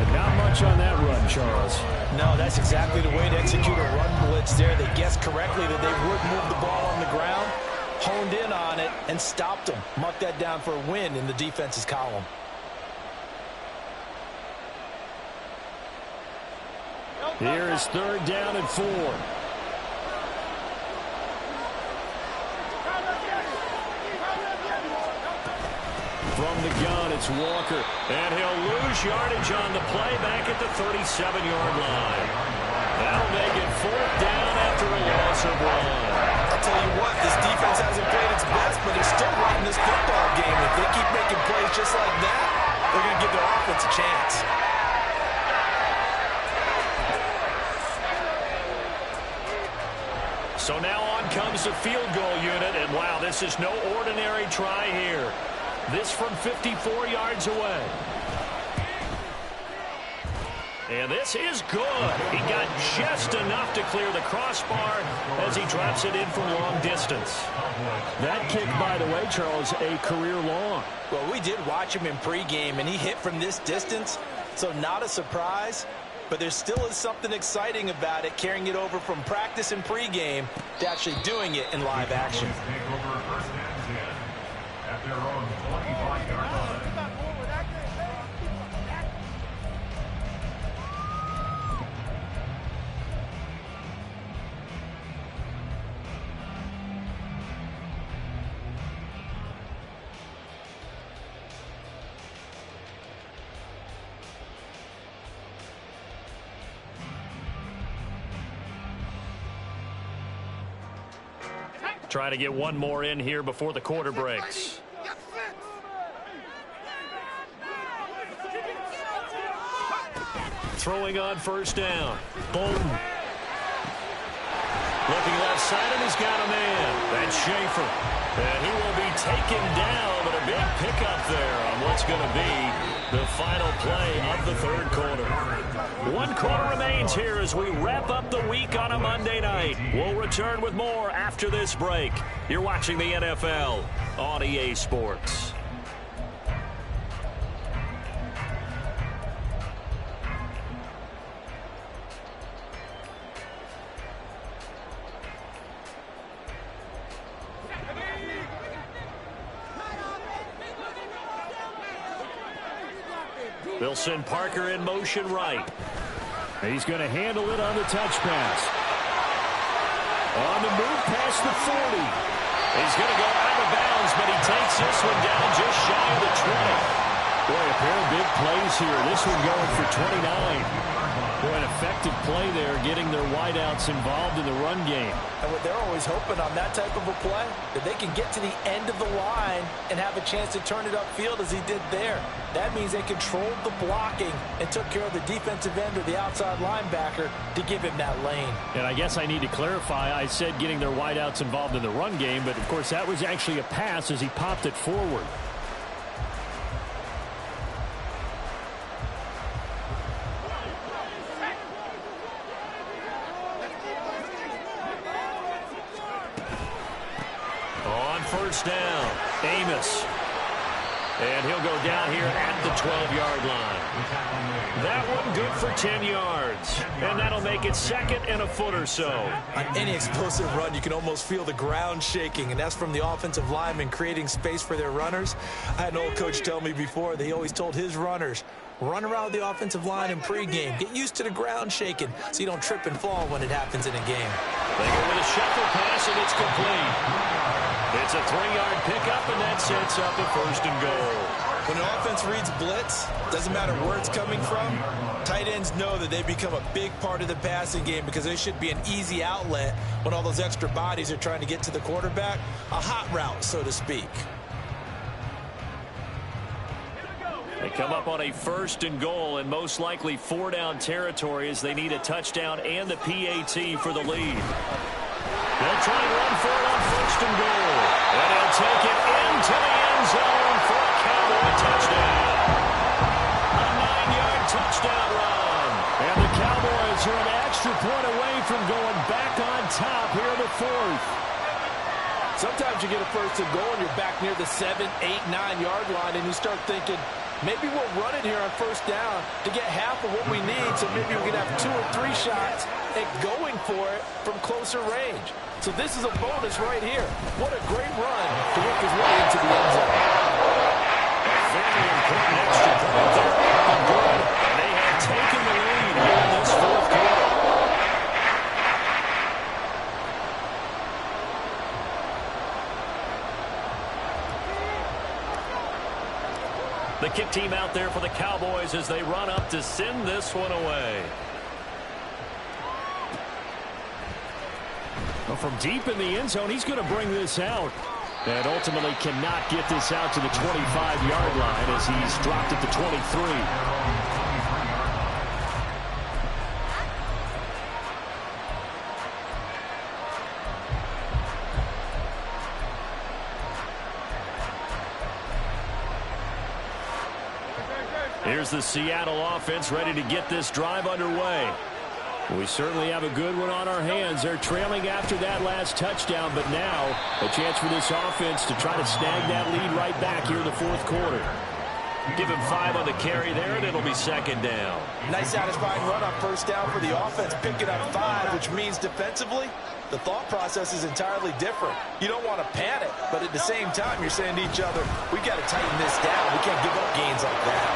But not much on that run, Charles. No, that's exactly the way to execute a run blitz there. They guessed correctly that they would move the ball on the ground, honed in on it, and stopped them. Mark that down for a win in the defense's column. Here is 3rd down and 4. From the gun, it's Walker. And he'll lose yardage on the play back at the 37-yard line. That'll make it 4th down after a loss of 1. I'll tell you what, this defense hasn't played its best, but they're still running this football game. If they keep making plays just like that, they're going to give their offense a chance. So now on comes the field goal unit, and wow, this is no ordinary try here. This from 54 yards away. And this is good. He got just enough to clear the crossbar as he drops it in from long distance. That kick, by the way, Charles, a career long. Well, we did watch him in pregame, and he hit from this distance, so not a surprise. But there still is something exciting about it, carrying it over from practice and pregame to actually doing it in live action. Take over first and 10 at their own 25-yard line. Trying to get one more in here before the quarter breaks. Throwing on 1st down. Boom. Looking left side, and he's got a man. That's Schaefer. And he will be taken down, but a big pickup there on what's going to be the final play of the 3rd quarter. 1 quarter remains here as we wrap up the week on a Monday night. We'll return with more after this break. You're watching the NFL on EA Sports. They'll send Parker in motion right. He's going to handle it on the touch pass. On the move past the 40. He's going to go out of bounds, but he takes this one down just shy of the 20. Boy, a pair of big plays here. This one going for 29. Boy, an effective play there, getting their wideouts involved in the run game. And what they're always hoping on that type of a play, that they can get to the end of the line and have a chance to turn it upfield as he did there. That means they controlled the blocking and took care of the defensive end or the outside linebacker to give him that lane. And I guess I need to clarify, I said getting their wideouts involved in the run game, but of course that was actually a pass as he popped it forward. On 1st down, Amos. And he'll go down here at the 12-yard line. That one good for 10 yards. And that'll make it 2nd and a foot or so. On any explosive run, you can almost feel the ground shaking, and that's from the offensive linemen creating space for their runners. I had an old coach tell me before that he always told his runners, run around the offensive line in pregame. Get used to the ground shaking so you don't trip and fall when it happens in a game. They go with a shuffle pass, and it's complete. It's a 3-yard pickup, and that sets up a 1st and goal. When an offense reads blitz, doesn't matter where it's coming from, tight ends know that they become a big part of the passing game because they should be an easy outlet when all those extra bodies are trying to get to the quarterback. A hot route, so to speak. They come up on a 1st and goal and most likely 4-down territory as they need a touchdown and the PAT for the lead. They'll try and run for it on first and goal. And he'll take it into the end zone for a Cowboy touchdown. A 9-yard touchdown run. And the Cowboys are an extra point away from going back on top here in the fourth. Sometimes you get a first and goal and you're back near the 7, 8, 9-yard line, and you start thinking, maybe we'll run it here on first down to get half of what we need, so maybe we can have 2 or 3 shots at going for it from closer range. So this is a bonus right here. What a great run to work his way into the end zone. Very important extra point there. Looking good. And they have taken the lead here in this fourth quarter. The kick team out there for the Cowboys as they run up to send this one away. Well, from deep in the end zone, he's going to bring this out. And ultimately cannot get this out to the 25-yard line as he's dropped at the 23. Here's the Seattle offense ready to get this drive underway. We certainly have a good one on our hands. They're trailing after that last touchdown, but now a chance for this offense to try to snag that lead right back here in the fourth quarter. Give him 5 on the carry there, and it'll be second down. Nice satisfying run on first down for the offense, picking up 5, which means defensively, the thought process is entirely different. You don't want to panic, but at the same time, you're saying to each other, we got to tighten this down. We can't give up gains like that.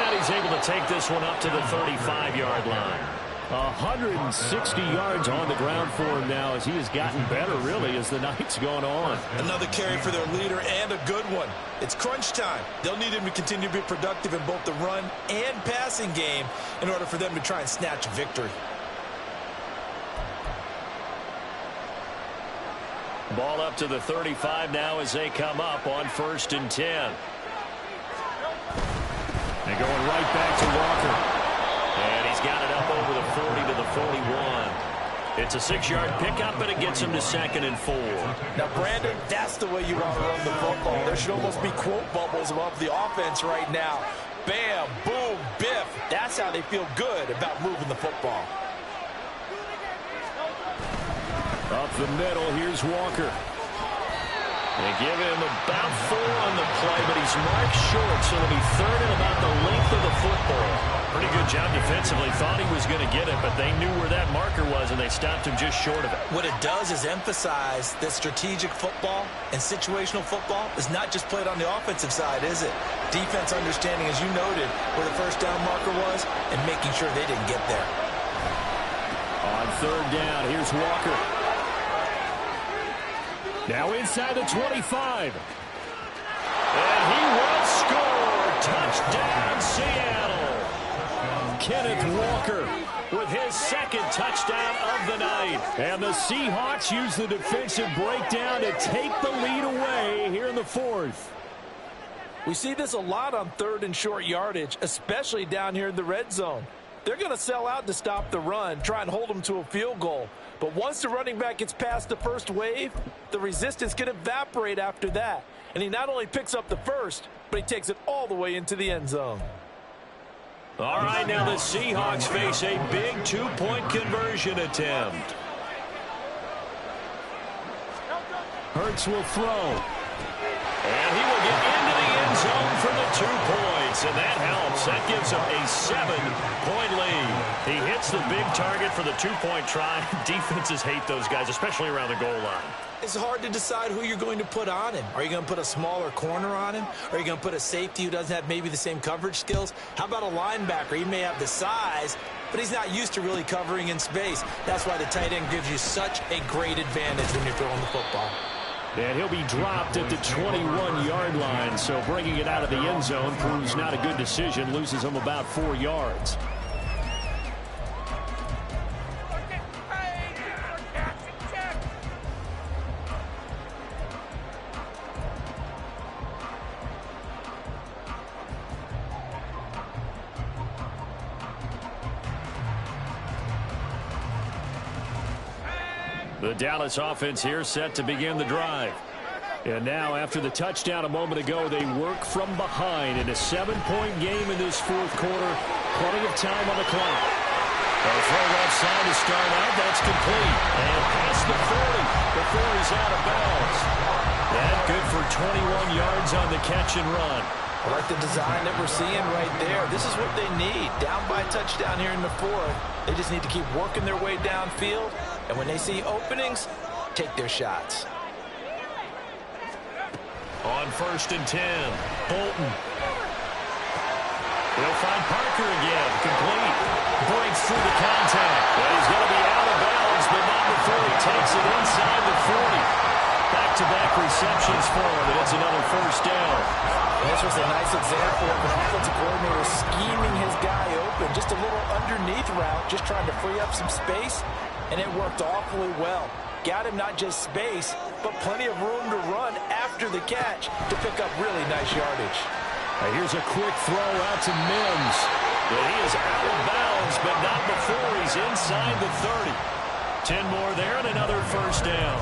And he's able to take this one up to the 35-yard line. 160 yards on the ground for him now as he has gotten better, really, as the night's gone on. Another carry for their leader and a good one. It's crunch time. They'll need him to continue to be productive in both the run and passing game in order for them to try and snatch victory. Ball up to the 35 now as they come up on 1st and 10. They're going right back to Walker. And he's got it up over the 40 to the 41. It's a 6-yard pickup, and it gets him to 2nd and 4. Now, Brandon, that's the way you want to run the football. There should almost be quote bubbles above the offense right now. Bam, boom, biff. That's how they feel good about moving the football. Up the middle, here's Walker. They give him about 4 on the play, but he's marked short, so it'll be 3rd and about the length of the football. Pretty good job defensively. Thought he was going to get it, but they knew where that marker was, and they stopped him just short of it. What it does is emphasize that strategic football and situational football is not just played on the offensive side, is it? Defense understanding, as you noted, where the first down marker was and making sure they didn't get there. On 3rd down, here's Walker. Now inside the 25. And he will score. Touchdown, Seattle. Kenneth Walker with his 2nd touchdown of the night. And the Seahawks use the defensive breakdown to take the lead away here in the 4th. We see this a lot on 3rd and short yardage, especially down here in the red zone. They're going to sell out to stop the run, try and hold them to a field goal. But once the running back gets past the first wave, the resistance can evaporate after that. And he not only picks up the first, but he takes it all the way into the end zone. All right, now the Seahawks face a big 2-point conversion attempt. Hurts will throw. And he will get into the end zone for the 2 points, and that helps. That gives him a 7-point lead. He hits the big target for the 2-point try. Defenses hate those guys, especially around the goal line. It's hard to decide who you're going to put on him. Are you going to put a smaller corner on him? Are you going to put a safety who doesn't have maybe the same coverage skills? How about a linebacker? He may have the size, but he's not used to really covering in space. That's why the tight end gives you such a great advantage when you're throwing the football. And he'll be dropped at the 21-yard line, so bringing it out of the end zone proves not a good decision, loses him about 4 yards. The Dallas offense here set to begin the drive. And now, after the touchdown a moment ago, they work from behind in a 7-point game in this fourth quarter. Plenty of time on the clock. A throw left side to start out. That's complete. And past the 40 before he's out of bounds. That good for 21 yards on the catch and run. I like the design that we're seeing right there. This is what they need. Down by a touchdown here in the fourth. They just need to keep working their way downfield. And when they see openings, take their shots. On 1st and 10, Bolton. He'll find Parker again. Complete. Breaks through the contact. But he's going to be out of bounds, but not before he takes it inside the 40. Back-to-back receptions for him, and it's another first down. And this was a nice example of an offensive coordinator scheming his guy open. Just a little underneath route, just trying to free up some space, and it worked awfully well. Got him not just space, but plenty of room to run after the catch to pick up really nice yardage. Here's a quick throw out to Mims. But he is out of bounds, but not before he's inside the 30. 10 more there and another first down.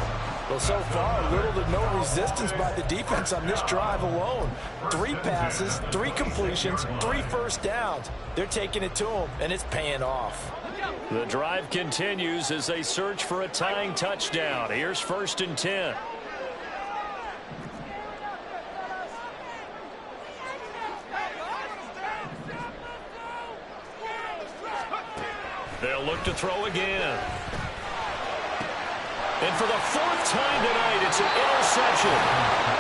Well, so far, little to no resistance by the defense on this drive alone. 3 passes, 3 completions, 3 first downs. They're taking it to him, and it's paying off. The drive continues as they search for a tying touchdown. Here's 1st and 10. They'll look to throw again. And for the 4th time tonight, it's an interception.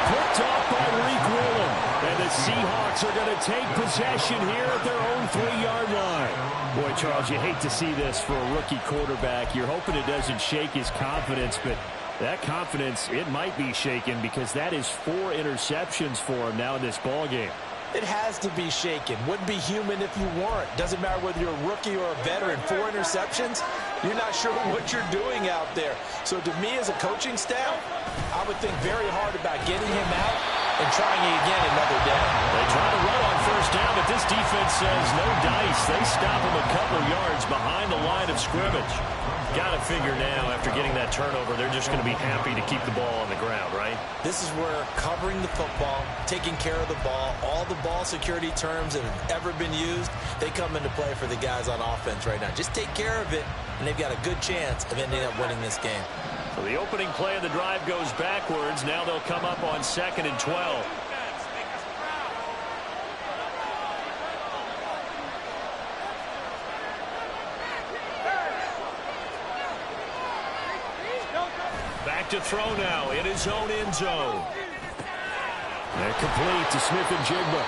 Picked off by Reek Woolen. And the Seahawks are going to take possession here at their own 3-yard line. Boy, Charles, you hate to see this for a rookie quarterback. You're hoping it doesn't shake his confidence, but that confidence, it might be shaken because that is 4 interceptions for him now in this ballgame. It has to be shaken. Wouldn't be human if you weren't. Doesn't matter whether you're a rookie or a veteran. 4 interceptions, you're not sure what you're doing out there. So to me as a coaching staff, I would think very hard about getting him out and trying it again another day. They try to run on 1st down, but this defense says no dice. They stop him a couple yards behind the line of scrimmage. Got to figure now, after getting that turnover, they're just going to be happy to keep the ball on the ground, right? This is where covering the football, taking care of the ball, all the ball security terms that have ever been used, they come into play for the guys on offense right now. Just take care of it, and they've got a good chance of ending up winning this game. So the opening play of the drive goes backwards. Now they'll come up on 2nd and 12. Back to throw now in his own end zone. They're complete to Smith-Njigba.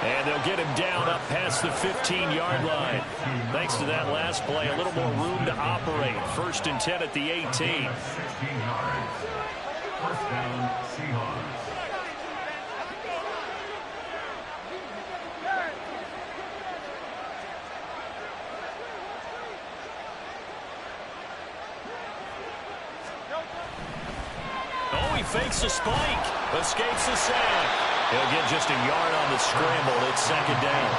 And they'll get him down up past the 15-yard line. Thanks to that last play, a little more room to operate. 1st and 10 at the 18. 16 yards. 1st down, Seahawks. Oh, he fakes a spike. Escapes the sack. He'll get just a yard on the scramble. It's 2nd down.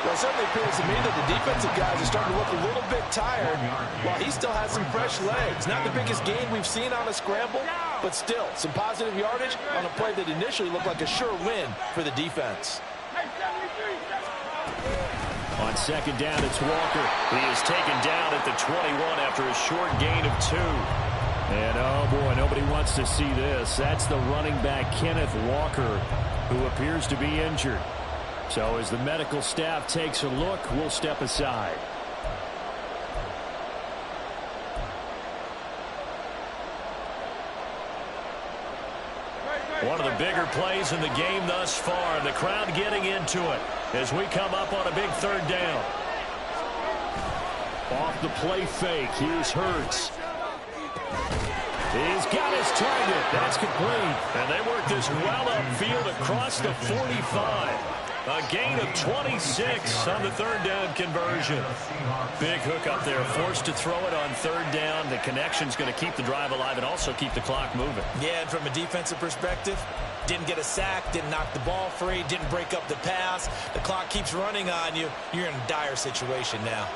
Well, it certainly appears to me that the defensive guys are starting to look a little bit tired while he still has some fresh legs. Not the biggest gain we've seen on a scramble, but still some positive yardage on a play that initially looked like a sure win for the defense. On 2nd down, it's Walker. He is taken down at the 21 after a short gain of 2. And, oh, boy, nobody wants to see this. That's the running back, Kenneth Walker, who appears to be injured. So as the medical staff takes a look, we'll step aside. One of the bigger plays in the game thus far. The crowd getting into it as we come up on a big 3rd down. Off the play fake, here's Hurts. He's got his target. That's complete. And they work this well upfield across the 45. A gain of 26 on the 3rd down conversion. Big hook up there, forced to throw it on 3rd down. The connection's going to keep the drive alive and also keep the clock moving. Yeah, and from a defensive perspective, didn't get a sack, didn't knock the ball free, didn't break up the pass. The clock keeps running on you. You're in a dire situation now.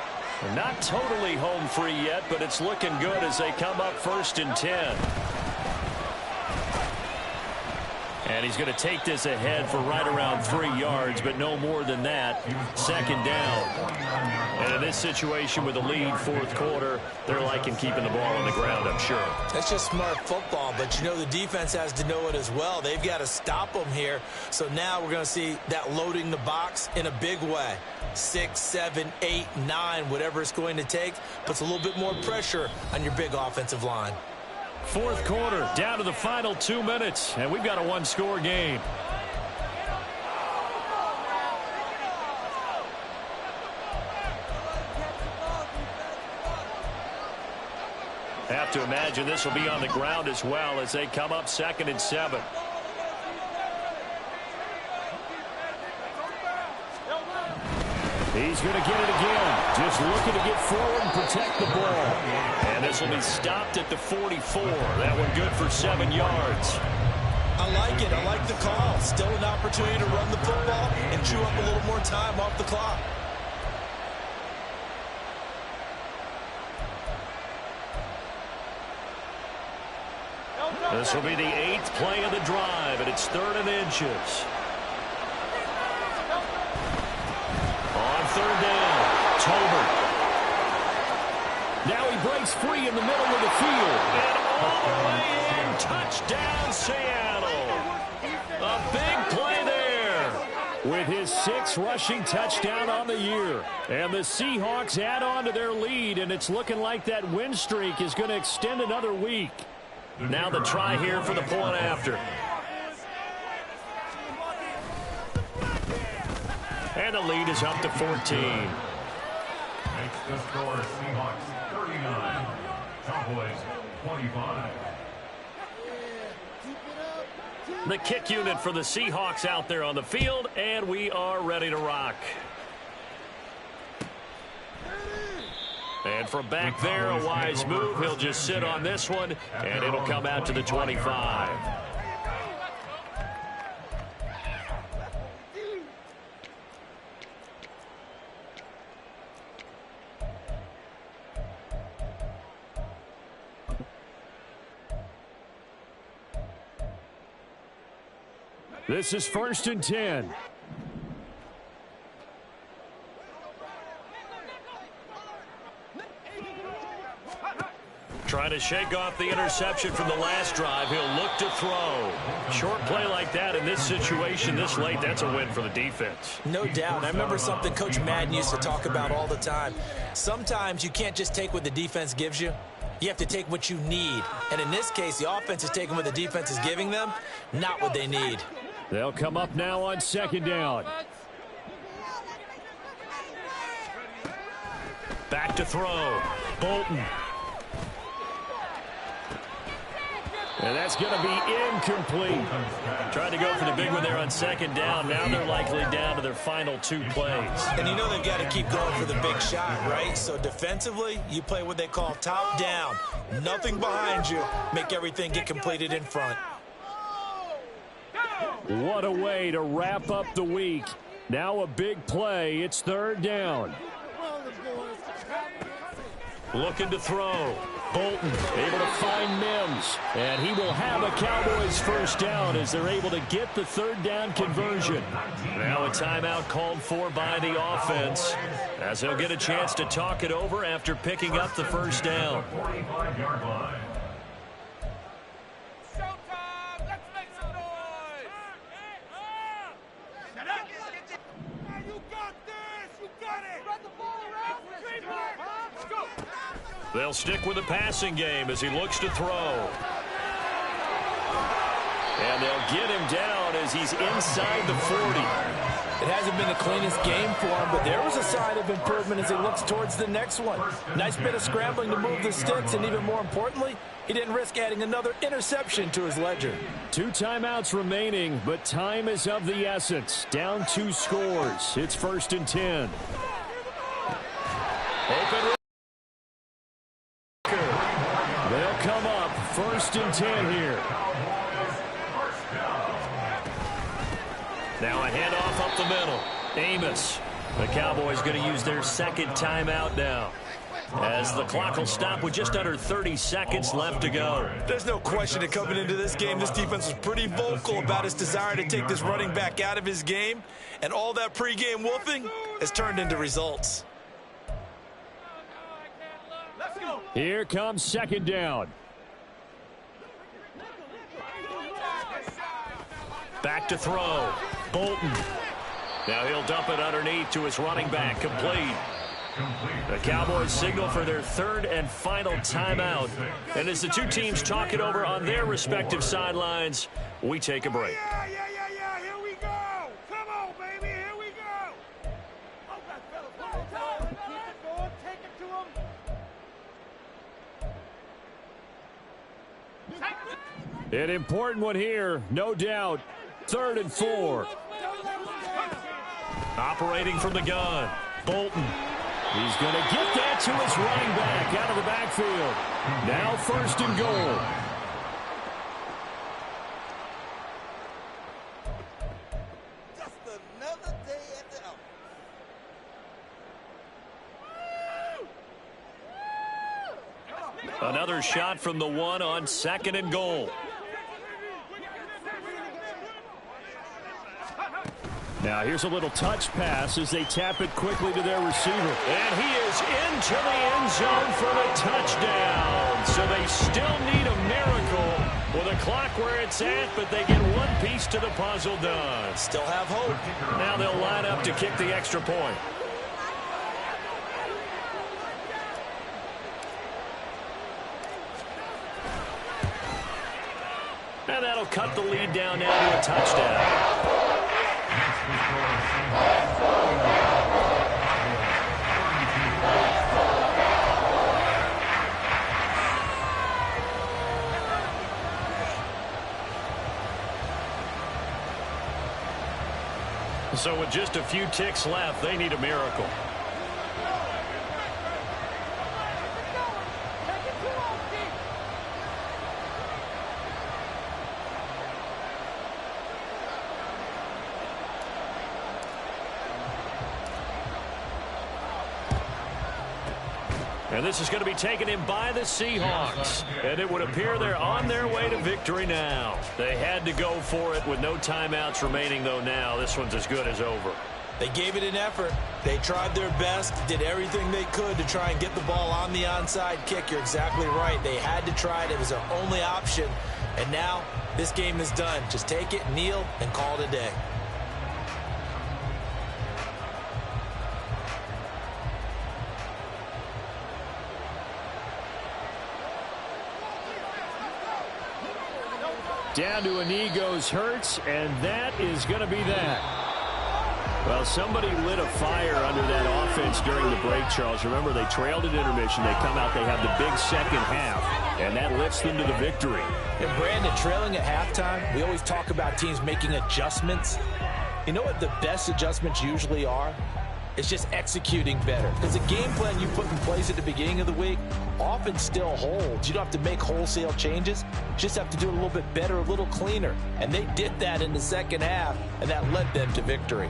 Not totally home free yet, but it's looking good as they come up 1st and 10. And he's going to take this ahead for right around 3 yards, but no more than that. 2nd down. And in this situation with the lead, 4th quarter, they're liking keeping the ball on the ground, I'm sure. That's just smart football, but you know the defense has to know it as well. They've got to stop them here. So now we're going to see that loading the box in a big way. 6, 7, 8, 9, whatever it's going to take, puts a little bit more pressure on your big offensive line. 4th quarter, down to the final 2 minutes, and we've got a one-score game. Have to imagine this will be on the ground as well as they come up 2nd and 7. He's going to get it again. Just looking to get forward and protect the ball. And this will be stopped at the 44. That one good for 7 yards. I like it. I like the call. Still an opportunity to run the football and chew up a little more time off the clock. This will be the 8th play of the drive, and it's 3rd and inches. On 3rd down, Tolbert. Now he breaks free in the middle of the field. And all the way in, touchdown Seattle. A big play there. With his 6th rushing touchdown on the year. And the Seahawks add on to their lead, and it's looking like that win streak is going to extend another week. Now the try here for the point after. And the lead is up to 14. Makes the score Seahawks 39, Cowboys 25. The kick unit for the Seahawks out there on the field, and we are ready to rock. And from back there, a wise move. He'll just sit on this one, and it'll come out to the 25. This is 1st and 10. Trying to shake off the interception from the last drive. He'll look to throw. Short play like that in this situation this late, that's a win for the defense. No doubt. I remember something Coach Madden used to talk about all the time. Sometimes you can't just take what the defense gives you. You have to take what you need. And in this case, the offense is taking what the defense is giving them, not what they need. They'll come up now on 2nd down. Back to throw. Bolton. And that's going to be incomplete. Trying to go for the big one there on 2nd down. Now they're likely down to their final 2 plays. And you know they've got to keep going for the big shot, right? So defensively, you play what they call top down. Nothing behind you. Make everything get completed in front. What a way to wrap up the week. Now a big play. It's 3rd down. Looking to throw. Bolton able to find Mims. And he will have a Cowboys 1st down as they're able to get the 3rd down conversion. Now a timeout called for by the offense as they'll get a chance to talk it over after picking up the 1st down. 45-yard line. Showtime! Let's make some noise! You got this! You got it! Spread the ball around! Let's go! They'll stick with the passing game as he looks to throw. And they'll get him down as he's inside the 40. It hasn't been the cleanest game for him, but there was a sign of improvement as he looks towards the next one. Nice bit of scrambling to move the sticks, and even more importantly, he didn't risk adding another interception to his ledger. 2 timeouts remaining, but time is of the essence. Down 2 scores. It's 1st and 10. Open. They'll come up 1st and 10 here. Now a handoff up the middle. Amos The Cowboys going to use their second timeout now, as the clock will stop with just under 30 seconds left to go. There's no question that coming into this game, this defense was pretty vocal about its desire to take this running back out of his game, and all that pregame wolfing has turned into results. Here comes second down. Back to throw. Bolton. Now he'll dump it underneath to his running back. Complete. The Cowboys signal for their third and final timeout. And as the two teams talk it over on their respective sidelines, we take a break. Yeah, here we go. Come on, baby, here we go. Keep it going, take it to him. An important one here, no doubt. 3rd and 4. Operating from the gun. Bolton. He's going to get that to his running back out of the backfield. Now 1st and goal. Just another day at the office. Another shot from the one on 2nd and goal. Now here's a little touch pass as they tap it quickly to their receiver. And he is into the end zone for the touchdown. So they still need a miracle with a clock where it's at, but they get one piece to the puzzle done. Still have hope. Now they'll line up to kick the extra point. And that'll cut the lead down now to a touchdown. So with just a few ticks left, they need a miracle. And this is going to be taken in by the Seahawks. And it would appear they're on their way to victory now. They had to go for it with no timeouts remaining, though now this one's as good as over. They gave it an effort. They tried their best, did everything they could to try and get the ball on the onside kick. You're exactly right. They had to try it. It was their only option. And now this game is done. Just take it, kneel, and call it a day. Down to a knee goes Hurts, and that is going to be that. Well, somebody lit a fire under that offense during the break, Charles. Remember, they trailed at intermission. They come out, they have the big second half, and that lifts them to the victory. And Brandon, trailing at halftime, we always talk about teams making adjustments. You know what the best adjustments usually are? It's just executing better. Because the game plan you put in place at the beginning of the week often still holds. You don't have to make wholesale changes. You just have to do it a little bit better, a little cleaner. And they did that in the second half, and that led them to victory.